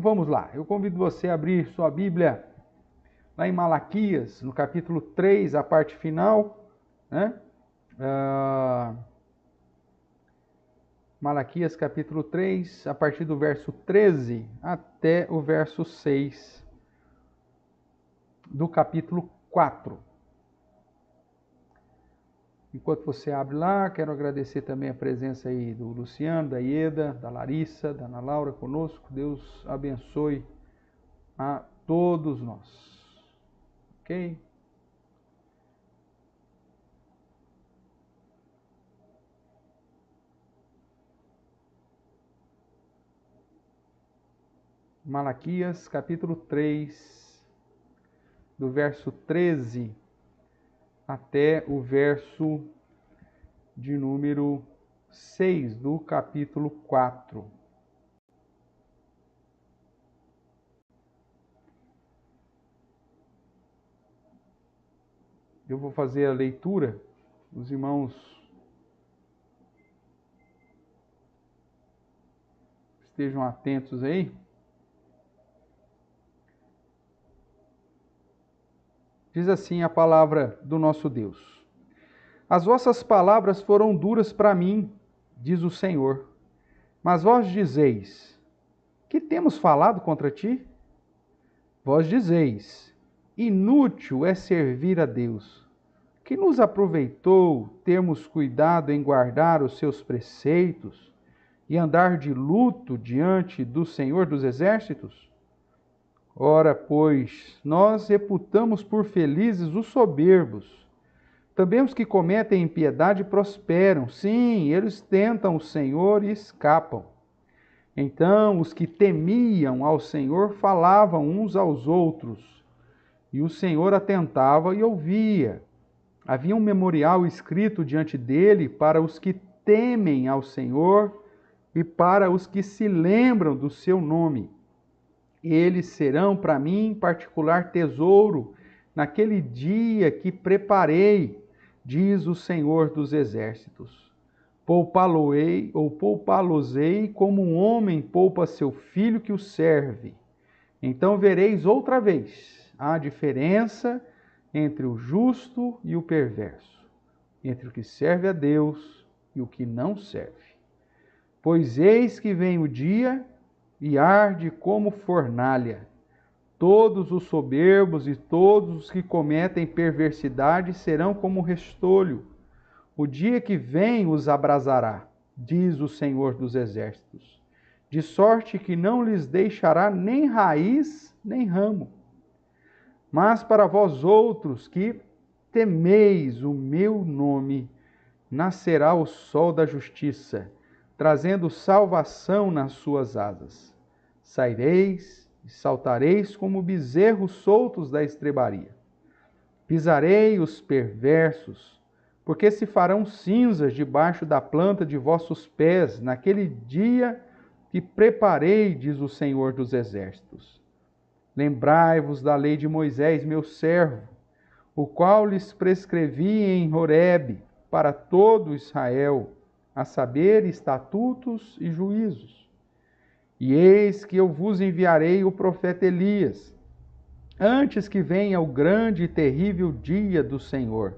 vamos lá, eu convido você a abrir sua Bíblia lá em Malaquias, no capítulo 3, a parte final, né? Malaquias capítulo 3, a partir do verso 13 até o verso 6 do capítulo 4. Enquanto você abre lá, quero agradecer também a presença aí do Luciano, da Ieda, da Larissa, da Ana Laura conosco. Deus abençoe a todos nós. Ok? Malaquias capítulo 3, do verso 13 até o verso de número 6 do capítulo 4. Eu vou fazer a leitura, os irmãos estejam atentos aí. Diz assim a palavra do nosso Deus: As vossas palavras foram duras para mim, diz o Senhor. Mas vós dizeis: Que temos falado contra ti? Vós dizeis: Inútil é servir a Deus. Que nos aproveitou termos cuidado em guardar os seus preceitos e andar de luto diante do Senhor dos Exércitos? Ora, pois, nós reputamos por felizes os soberbos. Também os que cometem impiedade prosperam. Sim, eles tentam o Senhor e escapam. Então os que temiam ao Senhor falavam uns aos outros, e o Senhor atentava e ouvia. Havia um memorial escrito diante dele para os que temem ao Senhor e para os que se lembram do seu nome. Eles serão para mim particular tesouro naquele dia que preparei, diz o Senhor dos Exércitos. Poupá-los-ei como um homem poupa seu filho que o serve. Então vereis outra vez a diferença entre o justo e o perverso, entre o que serve a Deus e o que não serve. Pois eis que vem o dia e arde como fornalha. Todos os soberbos e todos os que cometem perversidade serão como restolho. O dia que vem os abrasará, diz o Senhor dos Exércitos, de sorte que não lhes deixará nem raiz nem ramo. Mas para vós outros que temeis o meu nome, nascerá o sol da justiça, trazendo salvação nas suas asas. Saireis e saltareis como bezerros soltos da estrebaria. Pisarei os perversos, porque se farão cinzas debaixo da planta de vossos pés, naquele dia que preparei, diz o Senhor dos Exércitos. Lembrai-vos da lei de Moisés, meu servo, o qual lhes prescrevi em Horebe, para todo Israel, a saber, estatutos e juízos. E eis que eu vos enviarei o profeta Elias, antes que venha o grande e terrível dia do Senhor.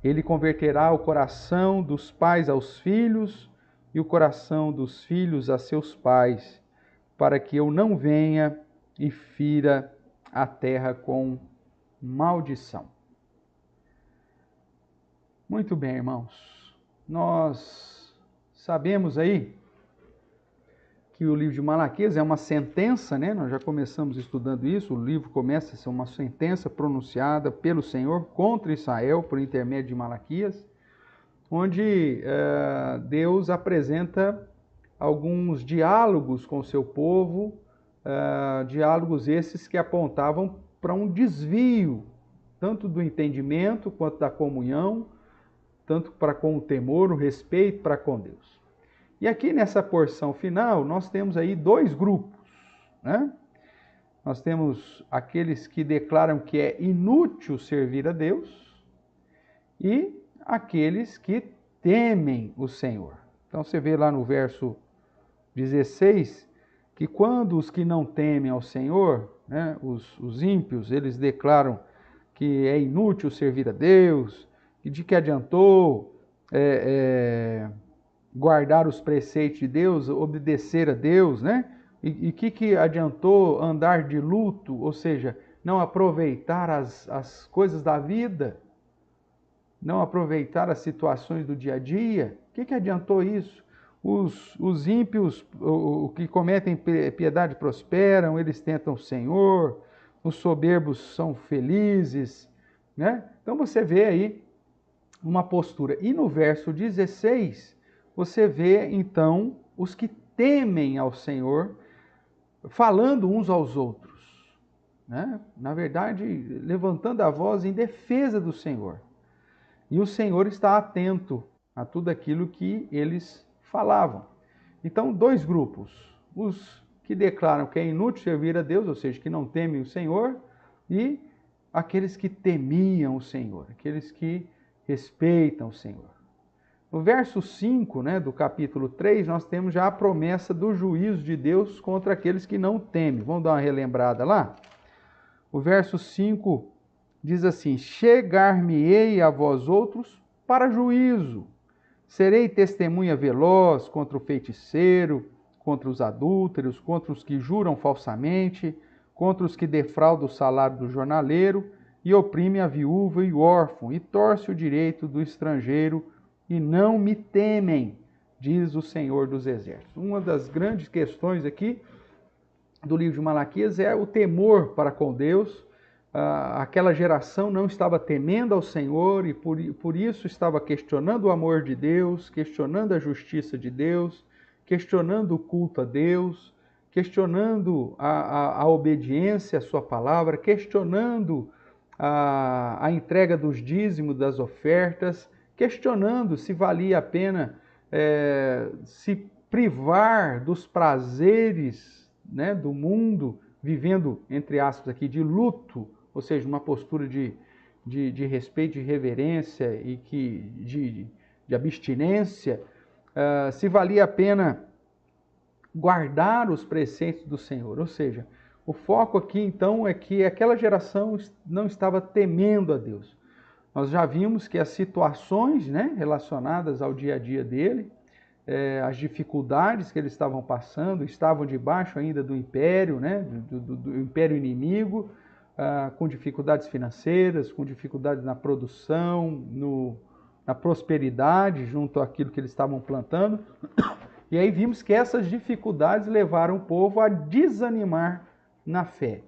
Ele converterá o coração dos pais aos filhos e o coração dos filhos a seus pais, para que eu não venha e fira a terra com maldição. Muito bem, irmãos. Nós sabemos aí que o livro de Malaquias é uma sentença, né? Nós já começamos estudando isso. O livro começa a ser uma sentença pronunciada pelo Senhor contra Israel por intermédio de Malaquias, onde Deus apresenta alguns diálogos com o seu povo, diálogos esses que apontavam para um desvio, tanto do entendimento quanto da comunhão, tanto para com o temor, o respeito para com Deus. E aqui nessa porção final, nós temos aí dois grupos, né? Nós temos aqueles que declaram que é inútil servir a Deus e aqueles que temem o Senhor. Então você vê lá no verso 16 que quando os que não temem ao Senhor, né, os ímpios, eles declaram que é inútil servir a Deus, e de que adiantou guardar os preceitos de Deus, obedecer a Deus, né? E que adiantou andar de luto, ou seja, não aproveitar as coisas da vida, não aproveitar as situações do dia a dia? O que adiantou isso? Os ímpios, o que cometem piedade prosperam, eles tentam o Senhor, os soberbos são felizes, né? Então você vê aí uma postura. E no verso 16, você vê então os que temem ao Senhor falando uns aos outros, né? Na verdade, levantando a voz em defesa do Senhor. E o Senhor está atento a tudo aquilo que eles falavam. Então, dois grupos: os que declaram que é inútil servir a Deus, ou seja, que não temem o Senhor, e aqueles que temiam o Senhor, aqueles que respeitam o Senhor. No verso 5, né, do capítulo 3, nós temos já a promessa do juízo de Deus contra aqueles que não temem. Vamos dar uma relembrada lá? O verso 5 diz assim: chegar-me-ei a vós outros para juízo. Serei testemunha veloz contra o feiticeiro, contra os adúlteros, contra os que juram falsamente, contra os que defraudam o salário do jornaleiro, e oprime a viúva e o órfão, e torce o direito do estrangeiro, e não me temem, diz o Senhor dos Exércitos. Uma das grandes questões aqui do livro de Malaquias é o temor para com Deus. Aquela geração não estava temendo ao Senhor e por isso estava questionando o amor de Deus, questionando a justiça de Deus, questionando o culto a Deus, questionando a obediência à sua palavra, questionando a entrega dos dízimos, das ofertas, questionando se valia a pena se privar dos prazeres, né, do mundo, vivendo, entre aspas aqui, de luto, ou seja, uma postura de respeito, de reverência e de abstinência, se valia a pena guardar os preceitos do Senhor. Ou seja, o foco aqui então é que aquela geração não estava temendo a Deus. Nós já vimos que as situações, né, relacionadas ao dia a dia dele, as dificuldades que eles estavam passando, estavam debaixo ainda do império, né, do império inimigo, com dificuldades financeiras, com dificuldades na produção, na prosperidade junto àquilo que eles estavam plantando. E aí vimos que essas dificuldades levaram o povo a desanimar na fé.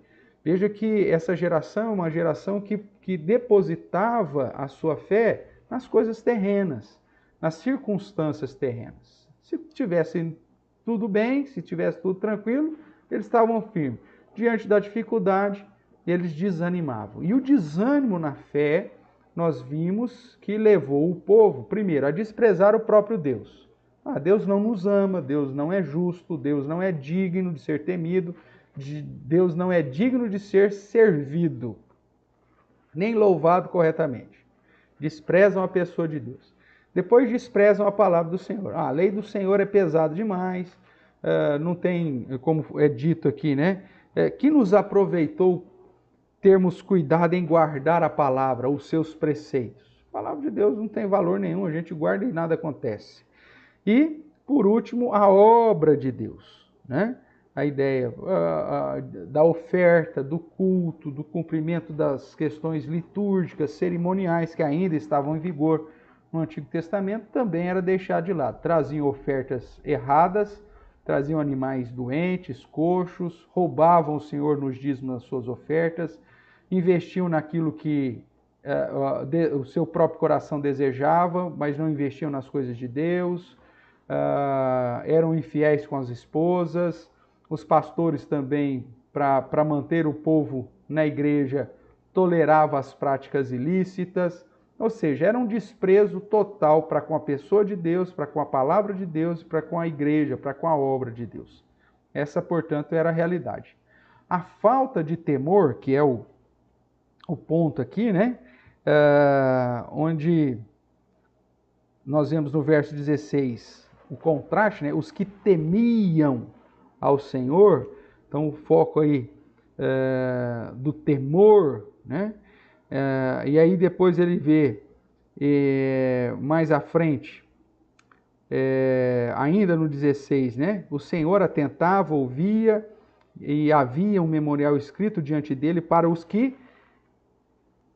Veja que essa geração é uma geração que depositava a sua fé nas coisas terrenas, nas circunstâncias terrenas. Se tivesse tudo bem, se tivesse tudo tranquilo, eles estavam firmes. Diante da dificuldade, eles desanimavam. E o desânimo na fé, nós vimos que levou o povo, primeiro, a desprezar o próprio Deus. Deus não nos ama, Deus não é justo, Deus não é digno de ser temido, Deus não é digno de ser servido, nem louvado corretamente. Desprezam a pessoa de Deus. Depois desprezam a palavra do Senhor. A lei do Senhor é pesada demais, não tem, como é dito aqui, né? Que nos aproveitou termos cuidado em guardar a palavra, os seus preceitos. A palavra de Deus não tem valor nenhum, a gente guarda e nada acontece. E, por último, a obra de Deus, né? A ideia da oferta, do culto, do cumprimento das questões litúrgicas, cerimoniais que ainda estavam em vigor no Antigo Testamento, também era deixado de lado. Traziam ofertas erradas, traziam animais doentes, coxos, roubavam o Senhor nos dízimos nas suas ofertas, investiam naquilo que o seu próprio coração desejava, mas não investiam nas coisas de Deus, eram infiéis com as esposas. Os pastores também, para manter o povo na igreja, toleravam as práticas ilícitas, ou seja, era um desprezo total para com a pessoa de Deus, para com a palavra de Deus, para com a igreja, para com a obra de Deus. Essa, portanto, era a realidade. A falta de temor, que é o ponto aqui, né? Onde nós vemos no verso 16 o contraste, né? Os que temiam ao Senhor. Então o foco aí do temor, né? E aí depois ele vê mais à frente, ainda no 16, né? O Senhor atentava, ouvia, e havia um memorial escrito diante dele para os que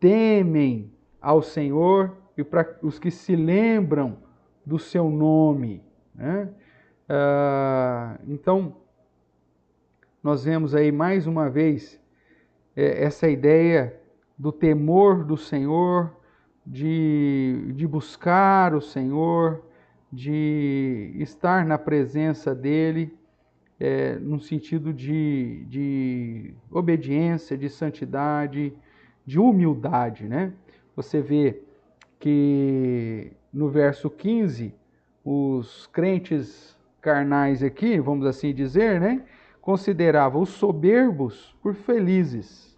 temem ao Senhor e para os que se lembram do seu nome, né? Então, nós vemos aí mais uma vez essa ideia do temor do Senhor, de buscar o Senhor, de estar na presença dEle, no sentido de obediência, de santidade, de humildade, né? Você vê que no verso 15, os crentes carnais aqui, vamos assim dizer, né? Consideravam os soberbos por felizes.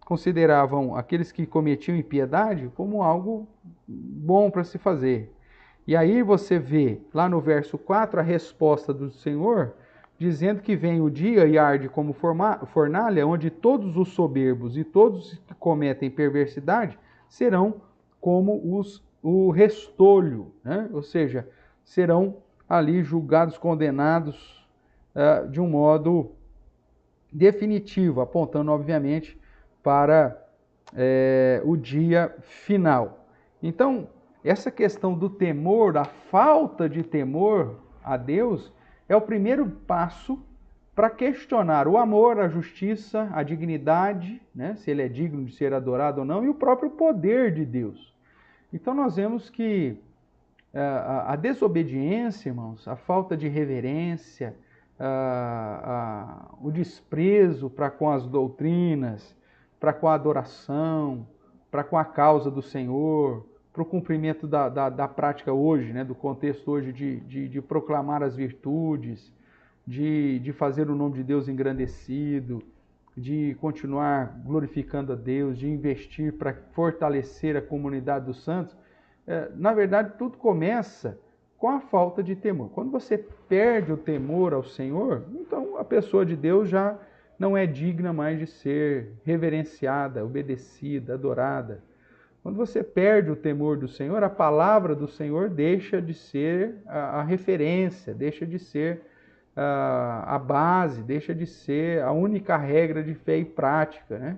Consideravam aqueles que cometiam impiedade como algo bom para se fazer. E aí você vê, lá no verso 4, a resposta do Senhor, dizendo que vem o dia e arde como fornalha, onde todos os soberbos e todos que cometem perversidade serão como o restolho, né? Ou seja, serão ali julgados, condenados de um modo definitivo, apontando, obviamente, para o dia final. Então, essa questão do temor, da falta de temor a Deus, é o primeiro passo para questionar o amor, a justiça, a dignidade, né? Se ele é digno de ser adorado ou não, e o próprio poder de Deus. Então nós vemos que a desobediência, irmãos, a falta de reverência, o desprezo para com as doutrinas, para com a adoração, para com a causa do Senhor, para o cumprimento da prática hoje, né, do contexto hoje de proclamar as virtudes, de fazer o nome de Deus engrandecido, de continuar glorificando a Deus, de investir para fortalecer a comunidade dos santos. Na verdade, tudo começa com a falta de temor. Quando você perde o temor ao Senhor, então a pessoa de Deus já não é digna mais de ser reverenciada, obedecida, adorada. Quando você perde o temor do Senhor, a palavra do Senhor deixa de ser a referência, deixa de ser a base, deixa de ser a única regra de fé e prática, né?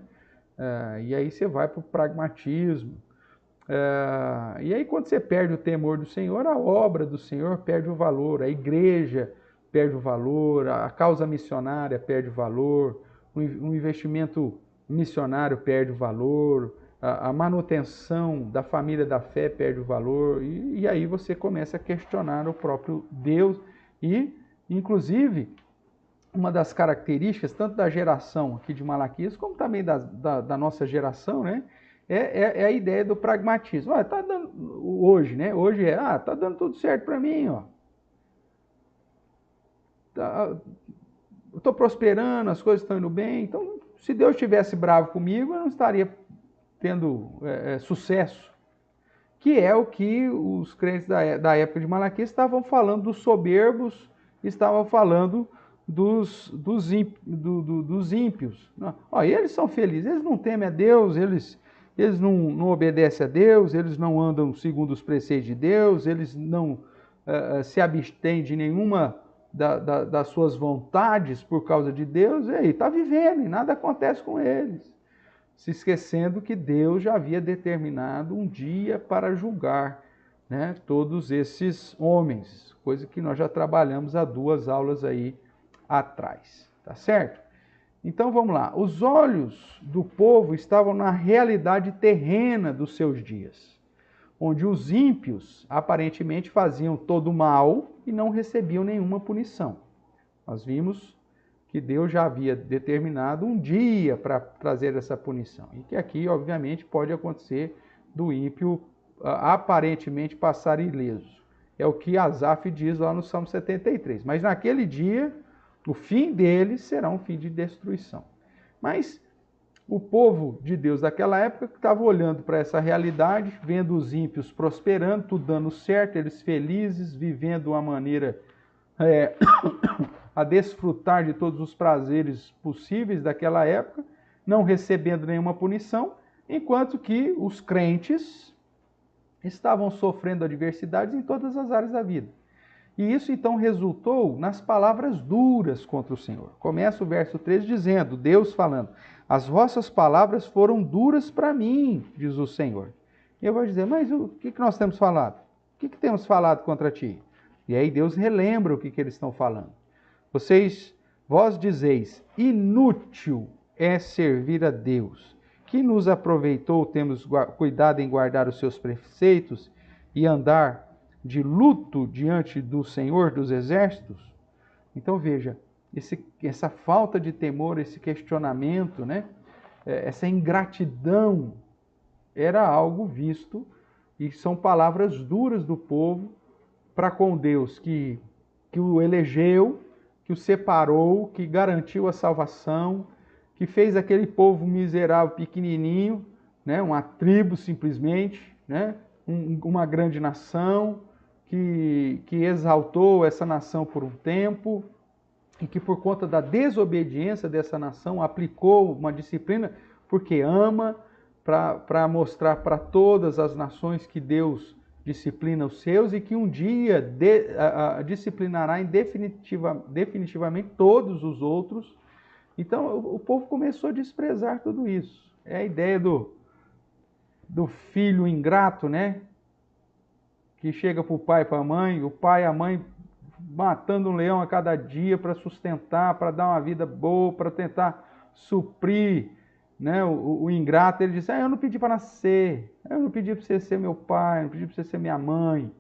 E aí você vai para o pragmatismo. E aí quando você perde o temor do Senhor, a obra do Senhor perde o valor, a igreja perde o valor, a causa missionária perde o valor, o investimento missionário perde o valor, a manutenção da família da fé perde o valor, e aí você começa a questionar o próprio Deus. E, inclusive, uma das características, tanto da geração aqui de Malaquias, como também da nossa geração, né, é a ideia do pragmatismo. Tá dando, hoje, né? Hoje tá dando tudo certo para mim, ó. Eu estou prosperando, as coisas estão indo bem. Então, se Deus estivesse bravo comigo, eu não estaria tendo sucesso. Que é o que os crentes da época de Malaquias estavam falando dos soberbos, estavam falando dos ímpios. Eles são felizes, eles não temem a Deus, eles não obedecem a Deus, eles não andam segundo os preceitos de Deus, eles não se abstêm de nenhuma das suas vontades por causa de Deus, e aí está vivendo e nada acontece com eles. Se esquecendo que Deus já havia determinado um dia para julgar, né, todos esses homens, coisa que nós já trabalhamos há 2 aulas aí atrás, tá certo? Então vamos lá, os olhos do povo estavam na realidade terrena dos seus dias, onde os ímpios aparentemente faziam todo o mal e não recebiam nenhuma punição. Nós vimos que Deus já havia determinado um dia para trazer essa punição. E que aqui, obviamente, pode acontecer do ímpio aparentemente passar ileso. É o que Asaf diz lá no Salmo 73. Mas naquele dia, o fim deles será um fim de destruição. Mas o povo de Deus daquela época estava olhando para essa realidade, vendo os ímpios prosperando, tudo dando certo, eles felizes, vivendo uma maneira a desfrutar de todos os prazeres possíveis daquela época, não recebendo nenhuma punição, enquanto que os crentes estavam sofrendo adversidades em todas as áreas da vida. E isso então resultou nas palavras duras contra o Senhor. Começa o verso 13 dizendo, Deus falando, as vossas palavras foram duras para mim, diz o Senhor. E eu vou dizer, mas o que nós temos falado? O que temos falado contra ti? E aí Deus relembra o que eles estão falando. Vós dizeis, inútil é servir a Deus, que nos aproveitou temos cuidado em guardar os seus preceitos e andar de luto diante do Senhor dos Exércitos. Então veja, essa falta de temor, esse questionamento, né? Essa ingratidão era algo visto e são palavras duras do povo para com Deus que o elegeu, que o separou, que garantiu a salvação, que fez aquele povo miserável, pequenininho, né? Uma tribo simplesmente, né? Uma grande nação, que exaltou essa nação por um tempo e que por conta da desobediência dessa nação aplicou uma disciplina porque ama, para mostrar para todas as nações que Deus disciplina os seus e que um dia disciplinará definitivamente todos os outros. Então o povo começou a desprezar tudo isso. É a ideia do filho ingrato, né? Que chega para o pai e para a mãe, o pai e a mãe matando um leão a cada dia para sustentar, para dar uma vida boa, para tentar suprir, né? O ingrato, ele diz, eu não pedi para nascer, eu não pedi para você ser meu pai, não pedi para você ser minha mãe.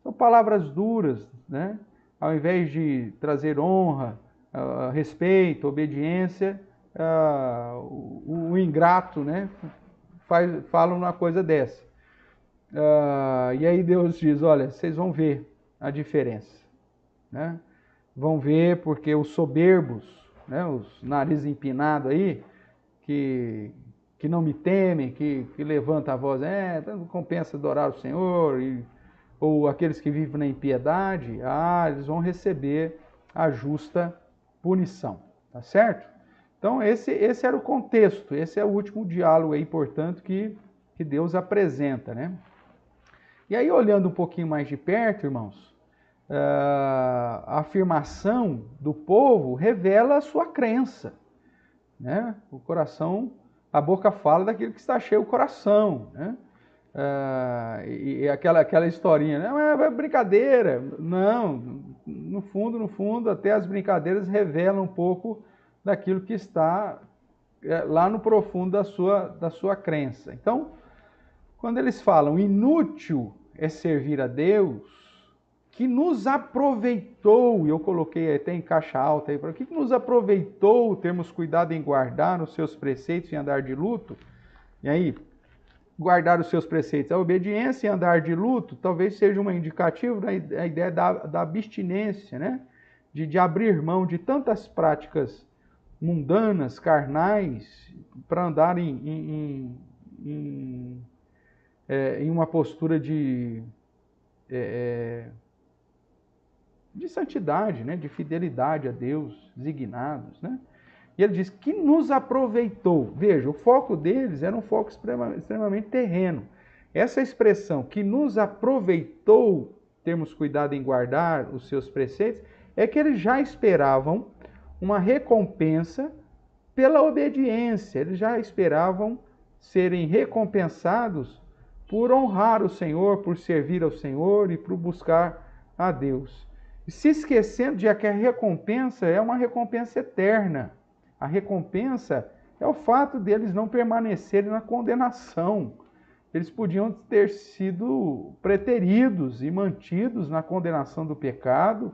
São palavras duras, né? Ao invés de trazer honra, respeito, obediência, o ingrato, né? Fala uma coisa dessa. E aí Deus diz, olha, vocês vão ver a diferença, né? Vão ver porque os soberbos, né, os narizes empinados aí, que não me temem, que levantam a voz, não compensa adorar o Senhor, ou aqueles que vivem na impiedade, eles vão receber a justa punição, tá certo? Então esse era o contexto, esse é o último diálogo aí, portanto, que Deus apresenta, né? E aí, olhando um pouquinho mais de perto, irmãos, a afirmação do povo revela a sua crença, né? O coração, a boca fala daquilo que está cheio o coração, né? E aquela historinha, né? É brincadeira. Não, no fundo, até as brincadeiras revelam um pouco daquilo que está lá no profundo da sua crença. Então, quando eles falam inútil é servir a Deus, que nos aproveitou, e eu coloquei até em caixa alta aí, para que nos aproveitou termos cuidado em guardar os seus preceitos e andar de luto? E aí, guardar os seus preceitos, a obediência e andar de luto, talvez seja uma indicativa da ideia da abstinência, né? De abrir mão de tantas práticas mundanas, carnais, para andar em uma postura de santidade, né? De fidelidade a Deus, designados, né? E ele diz que nos aproveitou. Veja, o foco deles era um foco extremamente terreno. Essa expressão, que nos aproveitou, termos cuidado em guardar os seus preceitos, é que eles já esperavam uma recompensa pela obediência. Eles já esperavam serem recompensados por honrar o Senhor, por servir ao Senhor e por buscar a Deus. E se esquecendo de que a recompensa é uma recompensa eterna. A recompensa é o fato deles não permanecerem na condenação. Eles podiam ter sido preteridos e mantidos na condenação do pecado,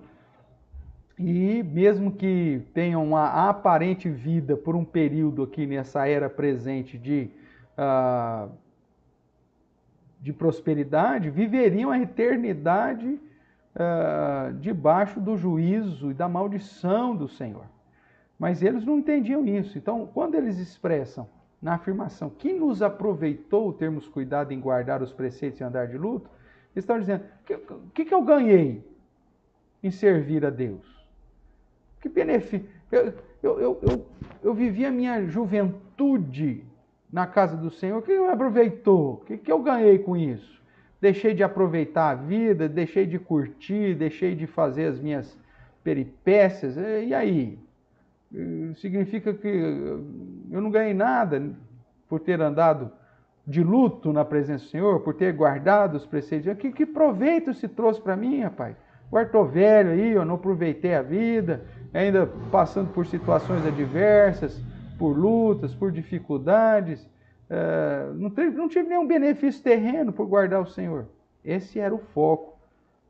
e mesmo que tenham uma aparente vida por um período aqui nessa era presente de prosperidade, viveriam a eternidade debaixo do juízo e da maldição do Senhor. Mas eles não entendiam isso. Então, quando eles expressam na afirmação que nos aproveitou termos cuidado em guardar os preceitos e andar de luto, eles estão dizendo, o que eu ganhei em servir a Deus? Que benefício. Eu vivi a minha juventude na casa do Senhor. O que eu aproveitou? O que eu ganhei com isso? Deixei de aproveitar a vida, deixei de curtir, deixei de fazer as minhas peripécias. E aí? Significa que eu não ganhei nada por ter andado de luto na presença do Senhor, por ter guardado os preceitos. Que proveito se trouxe para mim, rapaz? Agora estou velho aí, eu não aproveitei a vida, ainda passando por situações adversas, por lutas, por dificuldades. Não tive nenhum benefício terreno por guardar o Senhor. Esse era o foco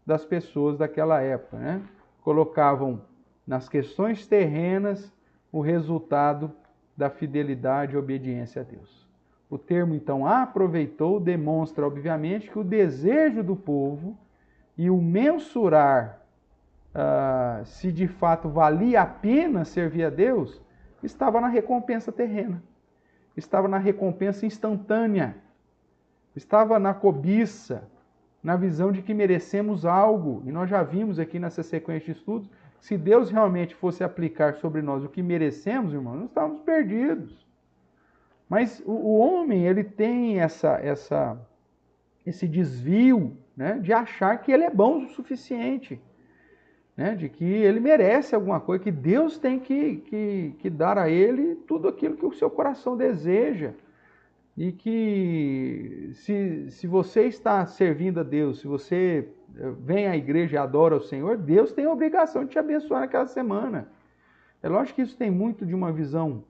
das pessoas daquela época, né? Colocavam nas questões terrenas o resultado da fidelidade e obediência a Deus. O termo, então, aproveitou, demonstra, obviamente, que o desejo do povo e o mensurar se de fato valia a pena servir a Deus, estava na recompensa terrena, estava na recompensa instantânea, estava na cobiça, na visão de que merecemos algo. E nós já vimos aqui nessa sequência de estudos, se Deus realmente fosse aplicar sobre nós o que merecemos, irmãos, nós estávamos perdidos. Mas o homem, ele tem esse desvio, né, de achar que ele é bom o suficiente, né, de que ele merece alguma coisa, que Deus tem que dar a ele tudo aquilo que o seu coração deseja. E que se você está servindo a Deus, se você vem à igreja e adora o Senhor, Deus tem a obrigação de te abençoar naquela semana. É lógico que isso tem muito de uma visão,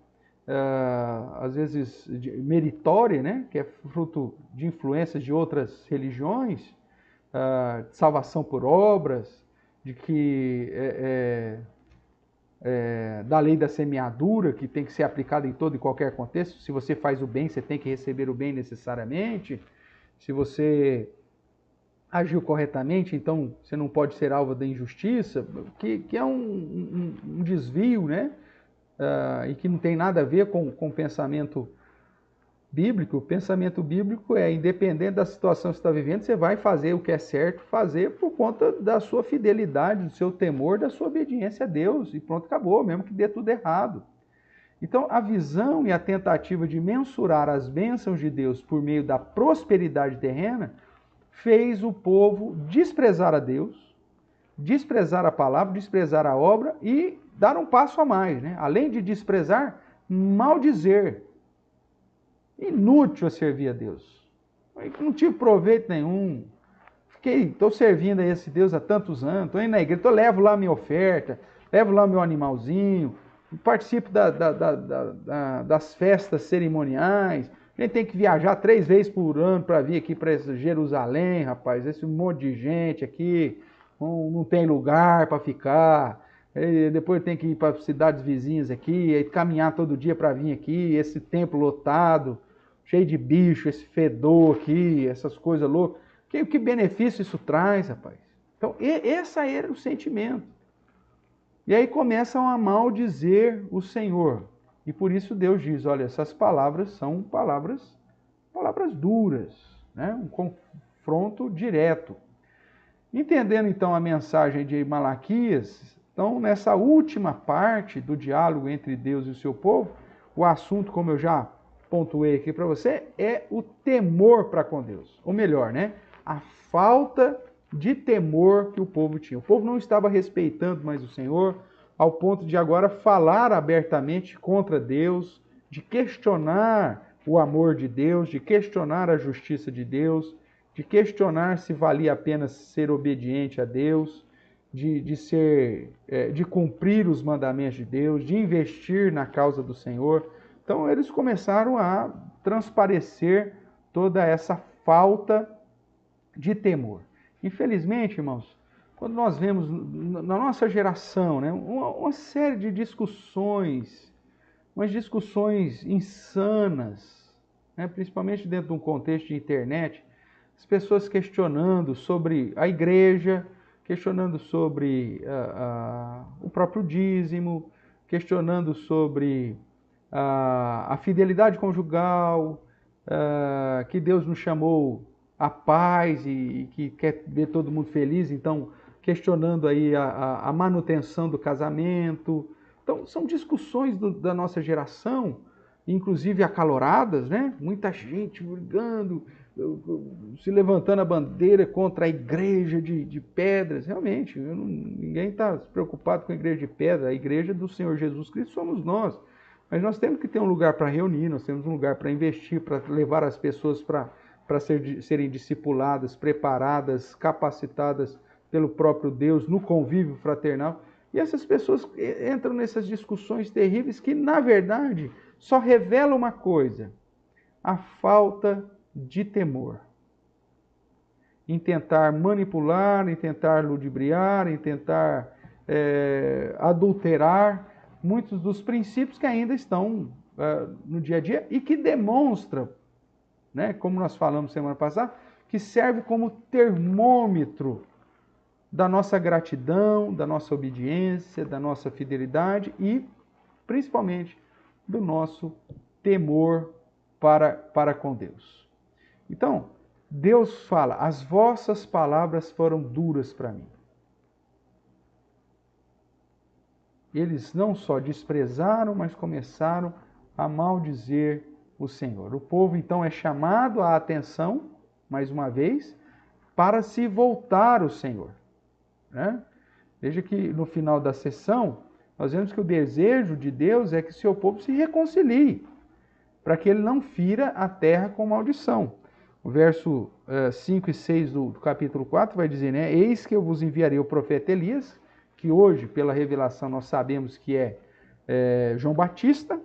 às vezes, meritória, né? Que é fruto de influências de outras religiões, de salvação por obras, de que da lei da semeadura, que tem que ser aplicada em todo e qualquer contexto. Se você faz o bem, você tem que receber o bem necessariamente. Se você agiu corretamente, então você não pode ser alvo da injustiça, que é um desvio, né? E que não tem nada a ver com o pensamento bíblico. O pensamento bíblico é, independente da situação que você está vivendo, você vai fazer o que é certo fazer por conta da sua fidelidade, do seu temor, da sua obediência a Deus. E pronto, acabou, mesmo que dê tudo errado. Então, a visão e a tentativa de mensurar as bênçãos de Deus por meio da prosperidade terrena fez o povo desprezar a Deus, desprezar a palavra, desprezar a obra e dar um passo a mais, né? Além de desprezar, maldizer. Inútil a servir a Deus. Não tive proveito nenhum. Estou servindo a esse Deus há tantos anos, estou indo na igreja, levo lá minha oferta, levo lá meu animalzinho, participo das festas cerimoniais. A gente tem que viajar 3 vezes por ano para vir aqui para Jerusalém, rapaz. Esse monte de gente aqui, não tem lugar para ficar. Depois tem que ir para cidades vizinhas aqui, caminhar todo dia para vir aqui, esse templo lotado, cheio de bicho, esse fedor aqui, essas coisas loucas. Que benefício isso traz, rapaz? Então, esse era o sentimento. E aí começam a maldizer o Senhor. E por isso Deus diz, olha, essas palavras são palavras duras, né? Um confronto direto. Entendendo então a mensagem de Malaquias, então nessa última parte do diálogo entre Deus e o seu povo, o assunto, como eu já pontuei aqui para você, é o temor para com Deus. Ou melhor, né? A falta de temor que o povo tinha. O povo não estava respeitando mais o Senhor, ao ponto de agora falar abertamente contra Deus, de questionar o amor de Deus, de questionar a justiça de Deus, de questionar se valia a pena ser obediente a Deus, de cumprir os mandamentos de Deus, de investir na causa do Senhor. Então eles começaram a transparecer toda essa falta de temor. Infelizmente, irmãos, quando nós vemos na nossa geração, né, uma série de discussões, umas discussões insanas, né, principalmente dentro de um contexto de internet, as pessoas questionando sobre a igreja, questionando sobre o próprio dízimo, questionando sobre a fidelidade conjugal, que Deus nos chamou a paz e que quer ver todo mundo feliz, então questionando aí a manutenção do casamento. Então, são discussões da nossa geração, inclusive acaloradas, né? Muita gente brigando, se levantando a bandeira contra a igreja de pedras. Realmente, ninguém está preocupado com a igreja de pedra. A igreja do Senhor Jesus Cristo somos nós. Mas nós temos que ter um lugar para reunir, nós temos um lugar para investir, para levar as pessoas para serem discipuladas, preparadas, capacitadas pelo próprio Deus no convívio fraternal. E essas pessoas entram nessas discussões terríveis que, na verdade, só revelam uma coisa: a falta de temor. Em tentar manipular, em tentar ludibriar, em tentar adulterar muitos dos princípios que ainda estão no dia a dia e que demonstram, né, como nós falamos semana passada, que serve como termômetro da nossa gratidão, da nossa obediência, da nossa fidelidade e, principalmente, do nosso temor para com Deus. Então, Deus fala: as vossas palavras foram duras para mim. Eles não só desprezaram, mas começaram a maldizer o Senhor. O povo, então, é chamado à atenção, mais uma vez, para se voltar ao Senhor, né? Veja que no final da sessão, nós vemos que o desejo de Deus é que o seu povo se reconcilie, para que ele não fira a terra com maldição. O verso 5 e 6 do capítulo 4 vai dizer, né? Eis que eu vos enviarei o profeta Elias, que hoje, pela revelação, nós sabemos que é João Batista.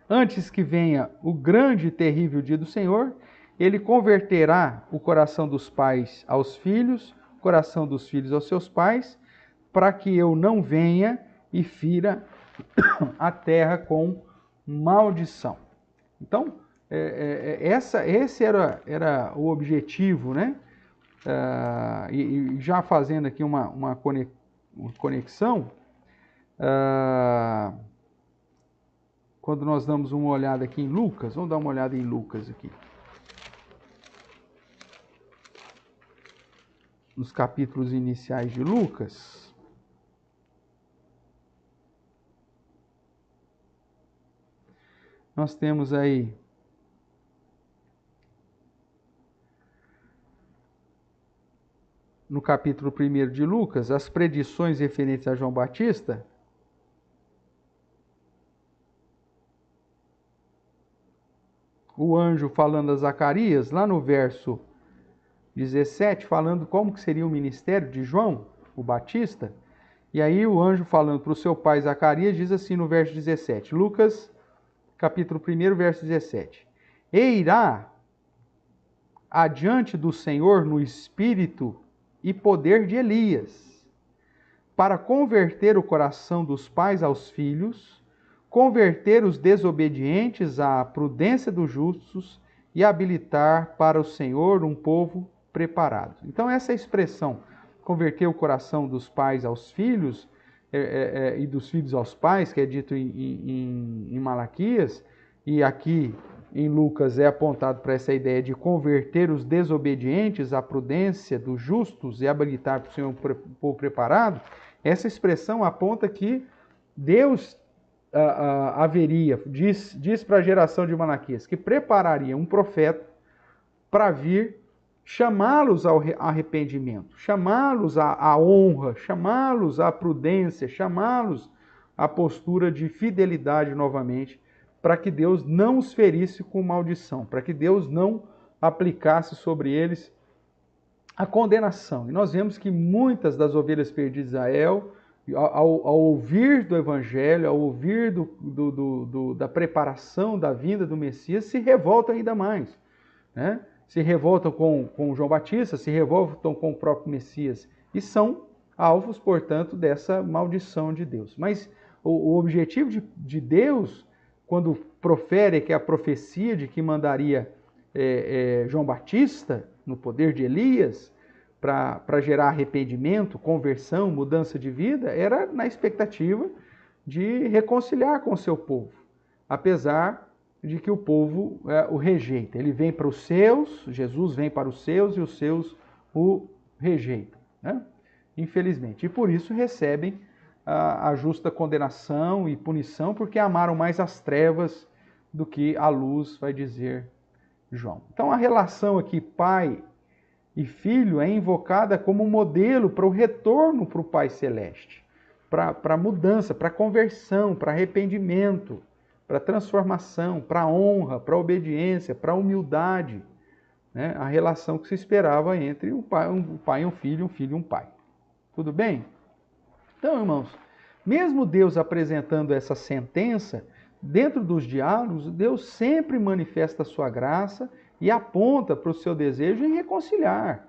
Antes que venha o grande e terrível dia do Senhor, ele converterá o coração dos pais aos filhos, o coração dos filhos aos seus pais, para que eu não venha e fira a terra com maldição. Então, esse era o objetivo, né? E já fazendo aqui uma conexão, quando nós damos uma olhada aqui em Lucas, vamos dar uma olhada em Lucas aqui. Nos capítulos iniciais de Lucas, nós temos aí no capítulo 1 de Lucas, as predições referentes a João Batista. O anjo falando a Zacarias, lá no verso 17, falando como que seria o ministério de João, o Batista. E aí o anjo falando para o seu pai Zacarias, diz assim no verso 17, Lucas, capítulo 1, verso 17. E irá adiante do Senhor no espírito e poder de Elias, para converter o coração dos pais aos filhos, converter os desobedientes à prudência dos justos e habilitar para o Senhor um povo preparado. Então essa expressão, converter o coração dos pais aos filhos e dos filhos aos pais, que é dito em Malaquias, e aqui em Lucas é apontado para essa ideia de converter os desobedientes à prudência dos justos e habilitar para o Senhor um povo preparado. Essa expressão aponta que Deus haveria, diz para a geração de Malaquias, que prepararia um profeta para vir chamá-los ao arrependimento, chamá-los à honra, chamá-los à prudência, chamá-los à postura de fidelidade novamente, para que Deus não os ferisse com maldição, para que Deus não aplicasse sobre eles a condenação. E nós vemos que muitas das ovelhas perdidas de Israel, ao ouvir do Evangelho, ao ouvir da preparação da vinda do Messias, se revoltam ainda mais, né? Se revoltam com João Batista, se revoltam com o próprio Messias e são alvos, portanto, dessa maldição de Deus. Mas o objetivo de Deus, quando profere que a profecia de que mandaria João Batista, no poder de Elias, para gerar arrependimento, conversão, mudança de vida, era na expectativa de reconciliar com o seu povo, apesar de que o povo o rejeita. Ele vem para os seus, Jesus vem para os seus e os seus o rejeitam, né? infelizmente. E por isso recebem a justa condenação e punição, porque amaram mais as trevas do que a luz, vai dizer João. Então a relação aqui pai e filho é invocada como modelo para o retorno para o Pai Celeste, para mudança, para conversão, para arrependimento, para transformação, para honra, para obediência, para humildade, né? A relação que se esperava entre um pai e um filho e um pai. Tudo bem? Então, irmãos, mesmo Deus apresentando essa sentença, dentro dos diálogos, Deus sempre manifesta a sua graça e aponta para o seu desejo em reconciliar,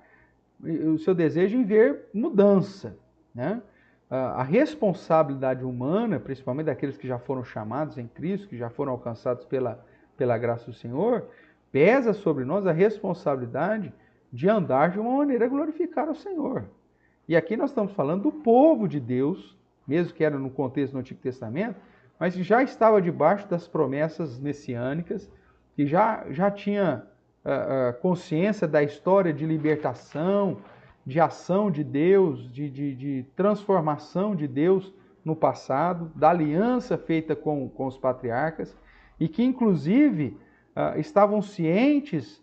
o seu desejo em ver mudança, né? A responsabilidade humana, principalmente daqueles que já foram chamados em Cristo, que já foram alcançados pela graça do Senhor, pesa sobre nós a responsabilidade de andar de uma maneira a glorificar ao Senhor. E aqui nós estamos falando do povo de Deus, mesmo que era no contexto do Antigo Testamento, mas que já estava debaixo das promessas messiânicas, que já tinha consciência da história de libertação, de ação de Deus, de transformação de Deus no passado, da aliança feita com os patriarcas, e que inclusive estavam cientes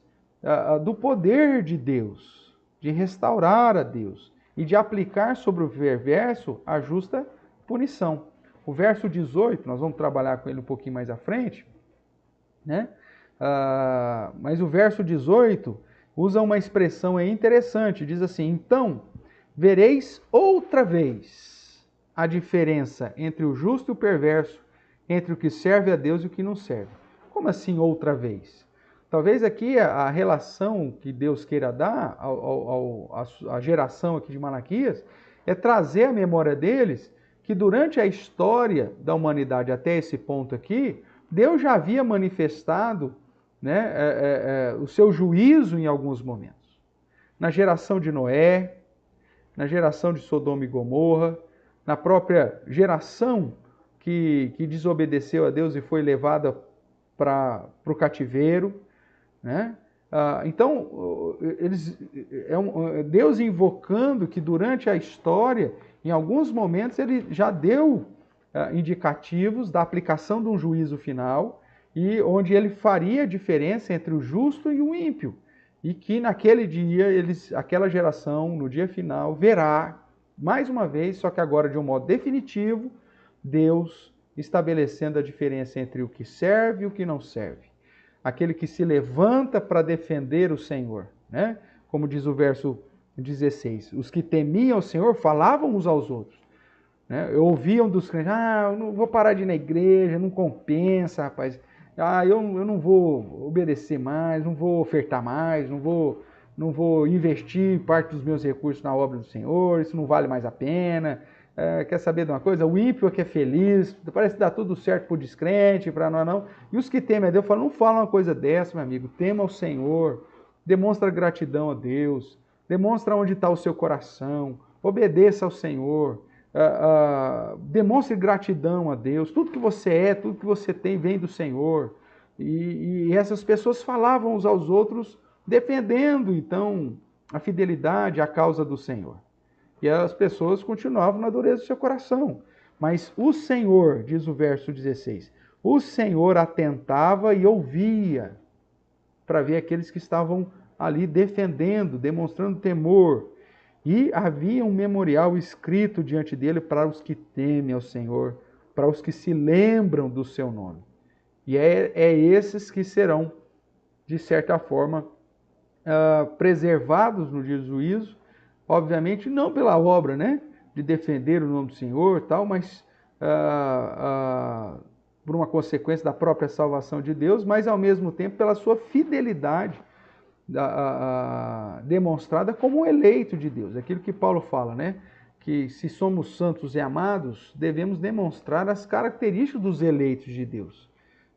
do poder de Deus, de restaurar a Deus e de aplicar sobre o perverso a justa punição. O verso 18, nós vamos trabalhar com ele um pouquinho mais à frente, né? Mas o verso 18 usa uma expressão aí interessante, diz assim: então vereis outra vez a diferença entre o justo e o perverso, entre o que serve a Deus e o que não serve. Como assim outra vez? Talvez aqui a relação que Deus queira dar à geração aqui de Malaquias é trazer à memória deles que durante a história da humanidade até esse ponto aqui, Deus já havia manifestado, né, o seu juízo em alguns momentos. Na geração de Noé, na geração de Sodoma e Gomorra, na própria geração que desobedeceu a Deus e foi levada para o cativeiro, né? Então, Deus invocando que durante a história, em alguns momentos, ele já deu indicativos da aplicação de um juízo final, e onde ele faria a diferença entre o justo e o ímpio. E que naquele dia, aquela geração, no dia final, verá, mais uma vez, só que agora de um modo definitivo, Deus estabelecendo a diferença entre o que serve e o que não serve. Aquele que se levanta para defender o Senhor, né? Como diz o verso 16. Os que temiam o Senhor falavam uns aos outros, né? Ouviam dos crentes: eu não vou parar de ir na igreja, não compensa, rapaz. Eu não vou obedecer mais, não vou ofertar mais, não vou investir parte dos meus recursos na obra do Senhor, isso não vale mais a pena. Quer saber de uma coisa? O ímpio é que é feliz, parece que dá tudo certo para o descrente, para não. E os que temem a Deus falam: não fala uma coisa dessa, meu amigo, tema ao Senhor, demonstra gratidão a Deus, demonstra onde está o seu coração, obedeça ao Senhor, demonstre gratidão a Deus, tudo que você é, tudo que você tem vem do Senhor. E essas pessoas falavam uns aos outros, defendendo então a fidelidade à causa do Senhor. E as pessoas continuavam na dureza do seu coração. Mas o Senhor, diz o verso 16, o Senhor atentava e ouvia para ver aqueles que estavam ali defendendo, demonstrando temor. E havia um memorial escrito diante dele para os que temem ao Senhor, para os que se lembram do seu nome. E é esses que serão, de certa forma, preservados no dia do juízo. Obviamente, não pela obra, né, de defender o nome do Senhor, tal, mas por uma consequência da própria salvação de Deus, mas ao mesmo tempo pela sua fidelidade demonstrada como um eleito de Deus. Aquilo que Paulo fala, né, que se somos santos e amados, devemos demonstrar as características dos eleitos de Deus,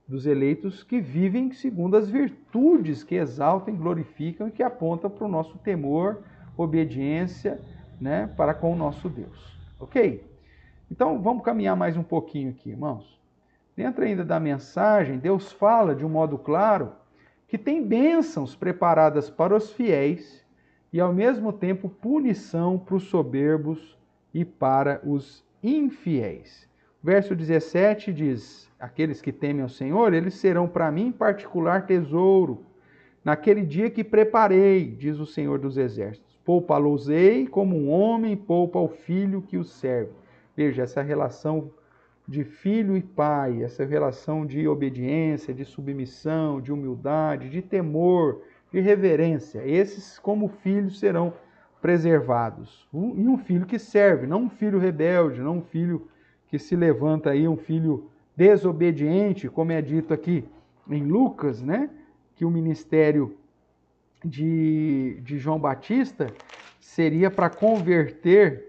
dos eleitos que vivem segundo as virtudes que exaltam e glorificam e que apontam para o nosso temor, obediência, né, para com o nosso Deus. Ok? Então, vamos caminhar mais um pouquinho aqui, irmãos. Dentro ainda da mensagem, Deus fala de um modo claro que tem bênçãos preparadas para os fiéis e ao mesmo tempo punição para os soberbos e para os infiéis. Verso 17 diz: aqueles que temem ao Senhor, eles serão para mim particular tesouro, naquele dia que preparei, diz o Senhor dos Exércitos. Poupa-los-ei como um homem poupa o filho que o serve. Veja, essa relação de filho e pai, essa relação de obediência, de submissão, de humildade, de temor, de reverência. Esses, como filhos, serão preservados. E um filho que serve, não um filho rebelde, não um filho que se levanta aí, um filho desobediente, como é dito aqui em Lucas, né? Que o ministério de João Batista seria para converter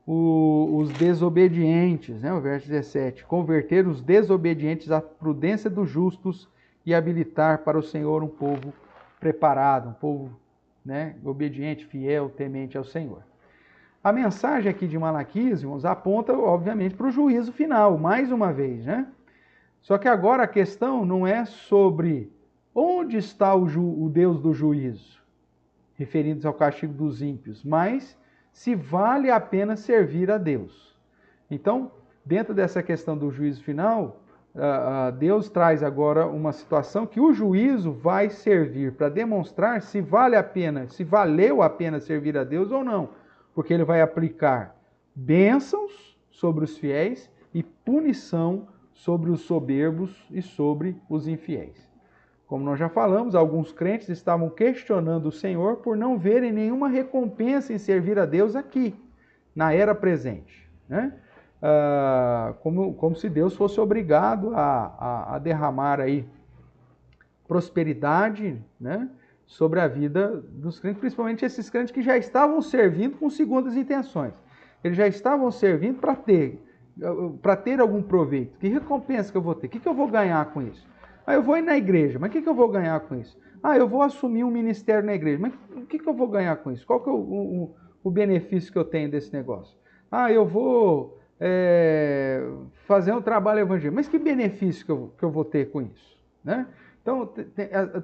os desobedientes, né? O verso 17, converter os desobedientes à prudência dos justos e habilitar para o Senhor um povo preparado, um povo, né, obediente, fiel, temente ao Senhor. A mensagem aqui de Malaquias, irmãos, aponta, obviamente, para o juízo final, mais uma vez, né? Só que agora a questão não é sobre onde está o Deus do juízo, referindo-se ao castigo dos ímpios, mas se vale a pena servir a Deus. Então, dentro dessa questão do juízo final, Deus traz agora uma situação que o juízo vai servir para demonstrar se vale a pena, se valeu a pena servir a Deus ou não, porque ele vai aplicar bênçãos sobre os fiéis e punição sobre os soberbos e sobre os infiéis. Como nós já falamos, alguns crentes estavam questionando o Senhor por não verem nenhuma recompensa em servir a Deus aqui, na era presente, né? Como se Deus fosse obrigado a derramar aí prosperidade, né, sobre a vida dos crentes, principalmente esses crentes que já estavam servindo com segundas intenções. Eles já estavam servindo para ter algum proveito. Que recompensa que eu vou ter? O que eu vou ganhar com isso? Eu vou ir na igreja, mas o que eu vou ganhar com isso? Eu vou assumir um ministério na igreja, mas o que eu vou ganhar com isso? Qual que é o benefício que eu tenho desse negócio? Eu vou fazer um trabalho evangélico, mas que benefício que eu vou ter com isso? Né? Então,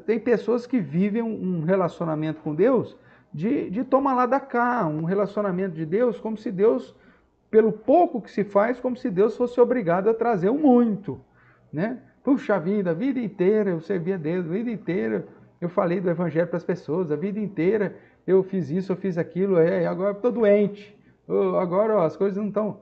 tem pessoas que vivem um relacionamento com Deus de toma lá da cá, um relacionamento de Deus como se Deus, pelo pouco que se faz, como se Deus fosse obrigado a trazer o muito, né? Puxa vida, a vida inteira eu servi a Deus, a vida inteira eu falei do evangelho para as pessoas, a vida inteira eu fiz isso, eu fiz aquilo, agora estou doente, agora as coisas não estão...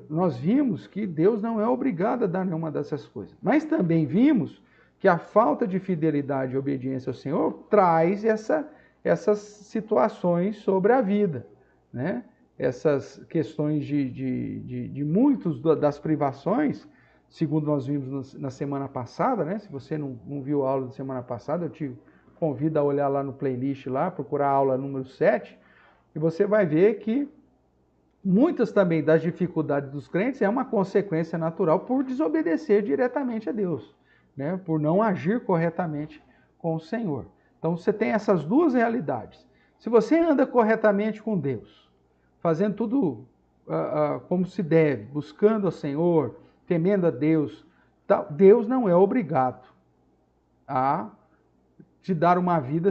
Nós vimos que Deus não é obrigado a dar nenhuma dessas coisas, mas também vimos que a falta de fidelidade e obediência ao Senhor traz essas situações sobre a vida, né? Essas questões de muitas das privações, segundo nós vimos na semana passada, né? Se você não viu a aula da semana passada, eu te convido a olhar lá no playlist, lá, procurar a aula número 7, e você vai ver que muitas também das dificuldades dos crentes é uma consequência natural por desobedecer diretamente a Deus, né? Por não agir corretamente com o Senhor. Então você tem essas duas realidades. Se você anda corretamente com Deus, fazendo tudo como se deve, buscando o Senhor, temendo a Deus, Deus não é obrigado a te dar uma vida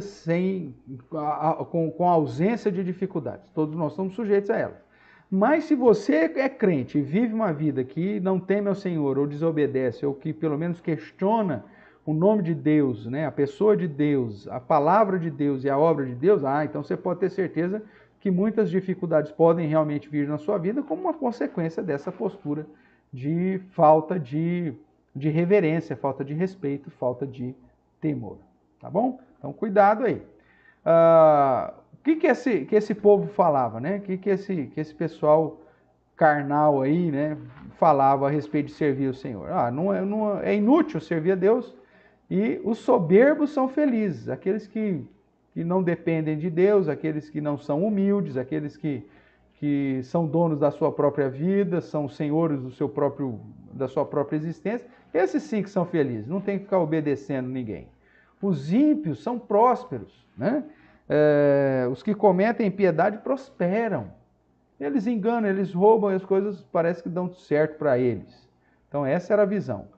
com ausência de dificuldades. Todos nós estamos sujeitos a elas. Mas se você é crente e vive uma vida que não teme ao Senhor, ou desobedece, ou que pelo menos questiona o nome de Deus, né, a pessoa de Deus, a palavra de Deus e a obra de Deus, então você pode ter certeza que muitas dificuldades podem realmente vir na sua vida como uma consequência dessa postura de falta de reverência, falta de respeito, falta de temor. Tá bom? Então, cuidado aí. O que esse povo falava, né? O que esse pessoal carnal aí, né, falava a respeito de servir o Senhor? É inútil servir a Deus e os soberbos são felizes, aqueles que não dependem de Deus, aqueles que não são humildes, aqueles que são donos da sua própria vida, são senhores da sua própria existência, esses sim que são felizes, não tem que ficar obedecendo ninguém. Os ímpios são prósperos, né? Os que cometem impiedade prosperam. Eles enganam, eles roubam e as coisas parece que dão certo para eles. Então essa era a visão.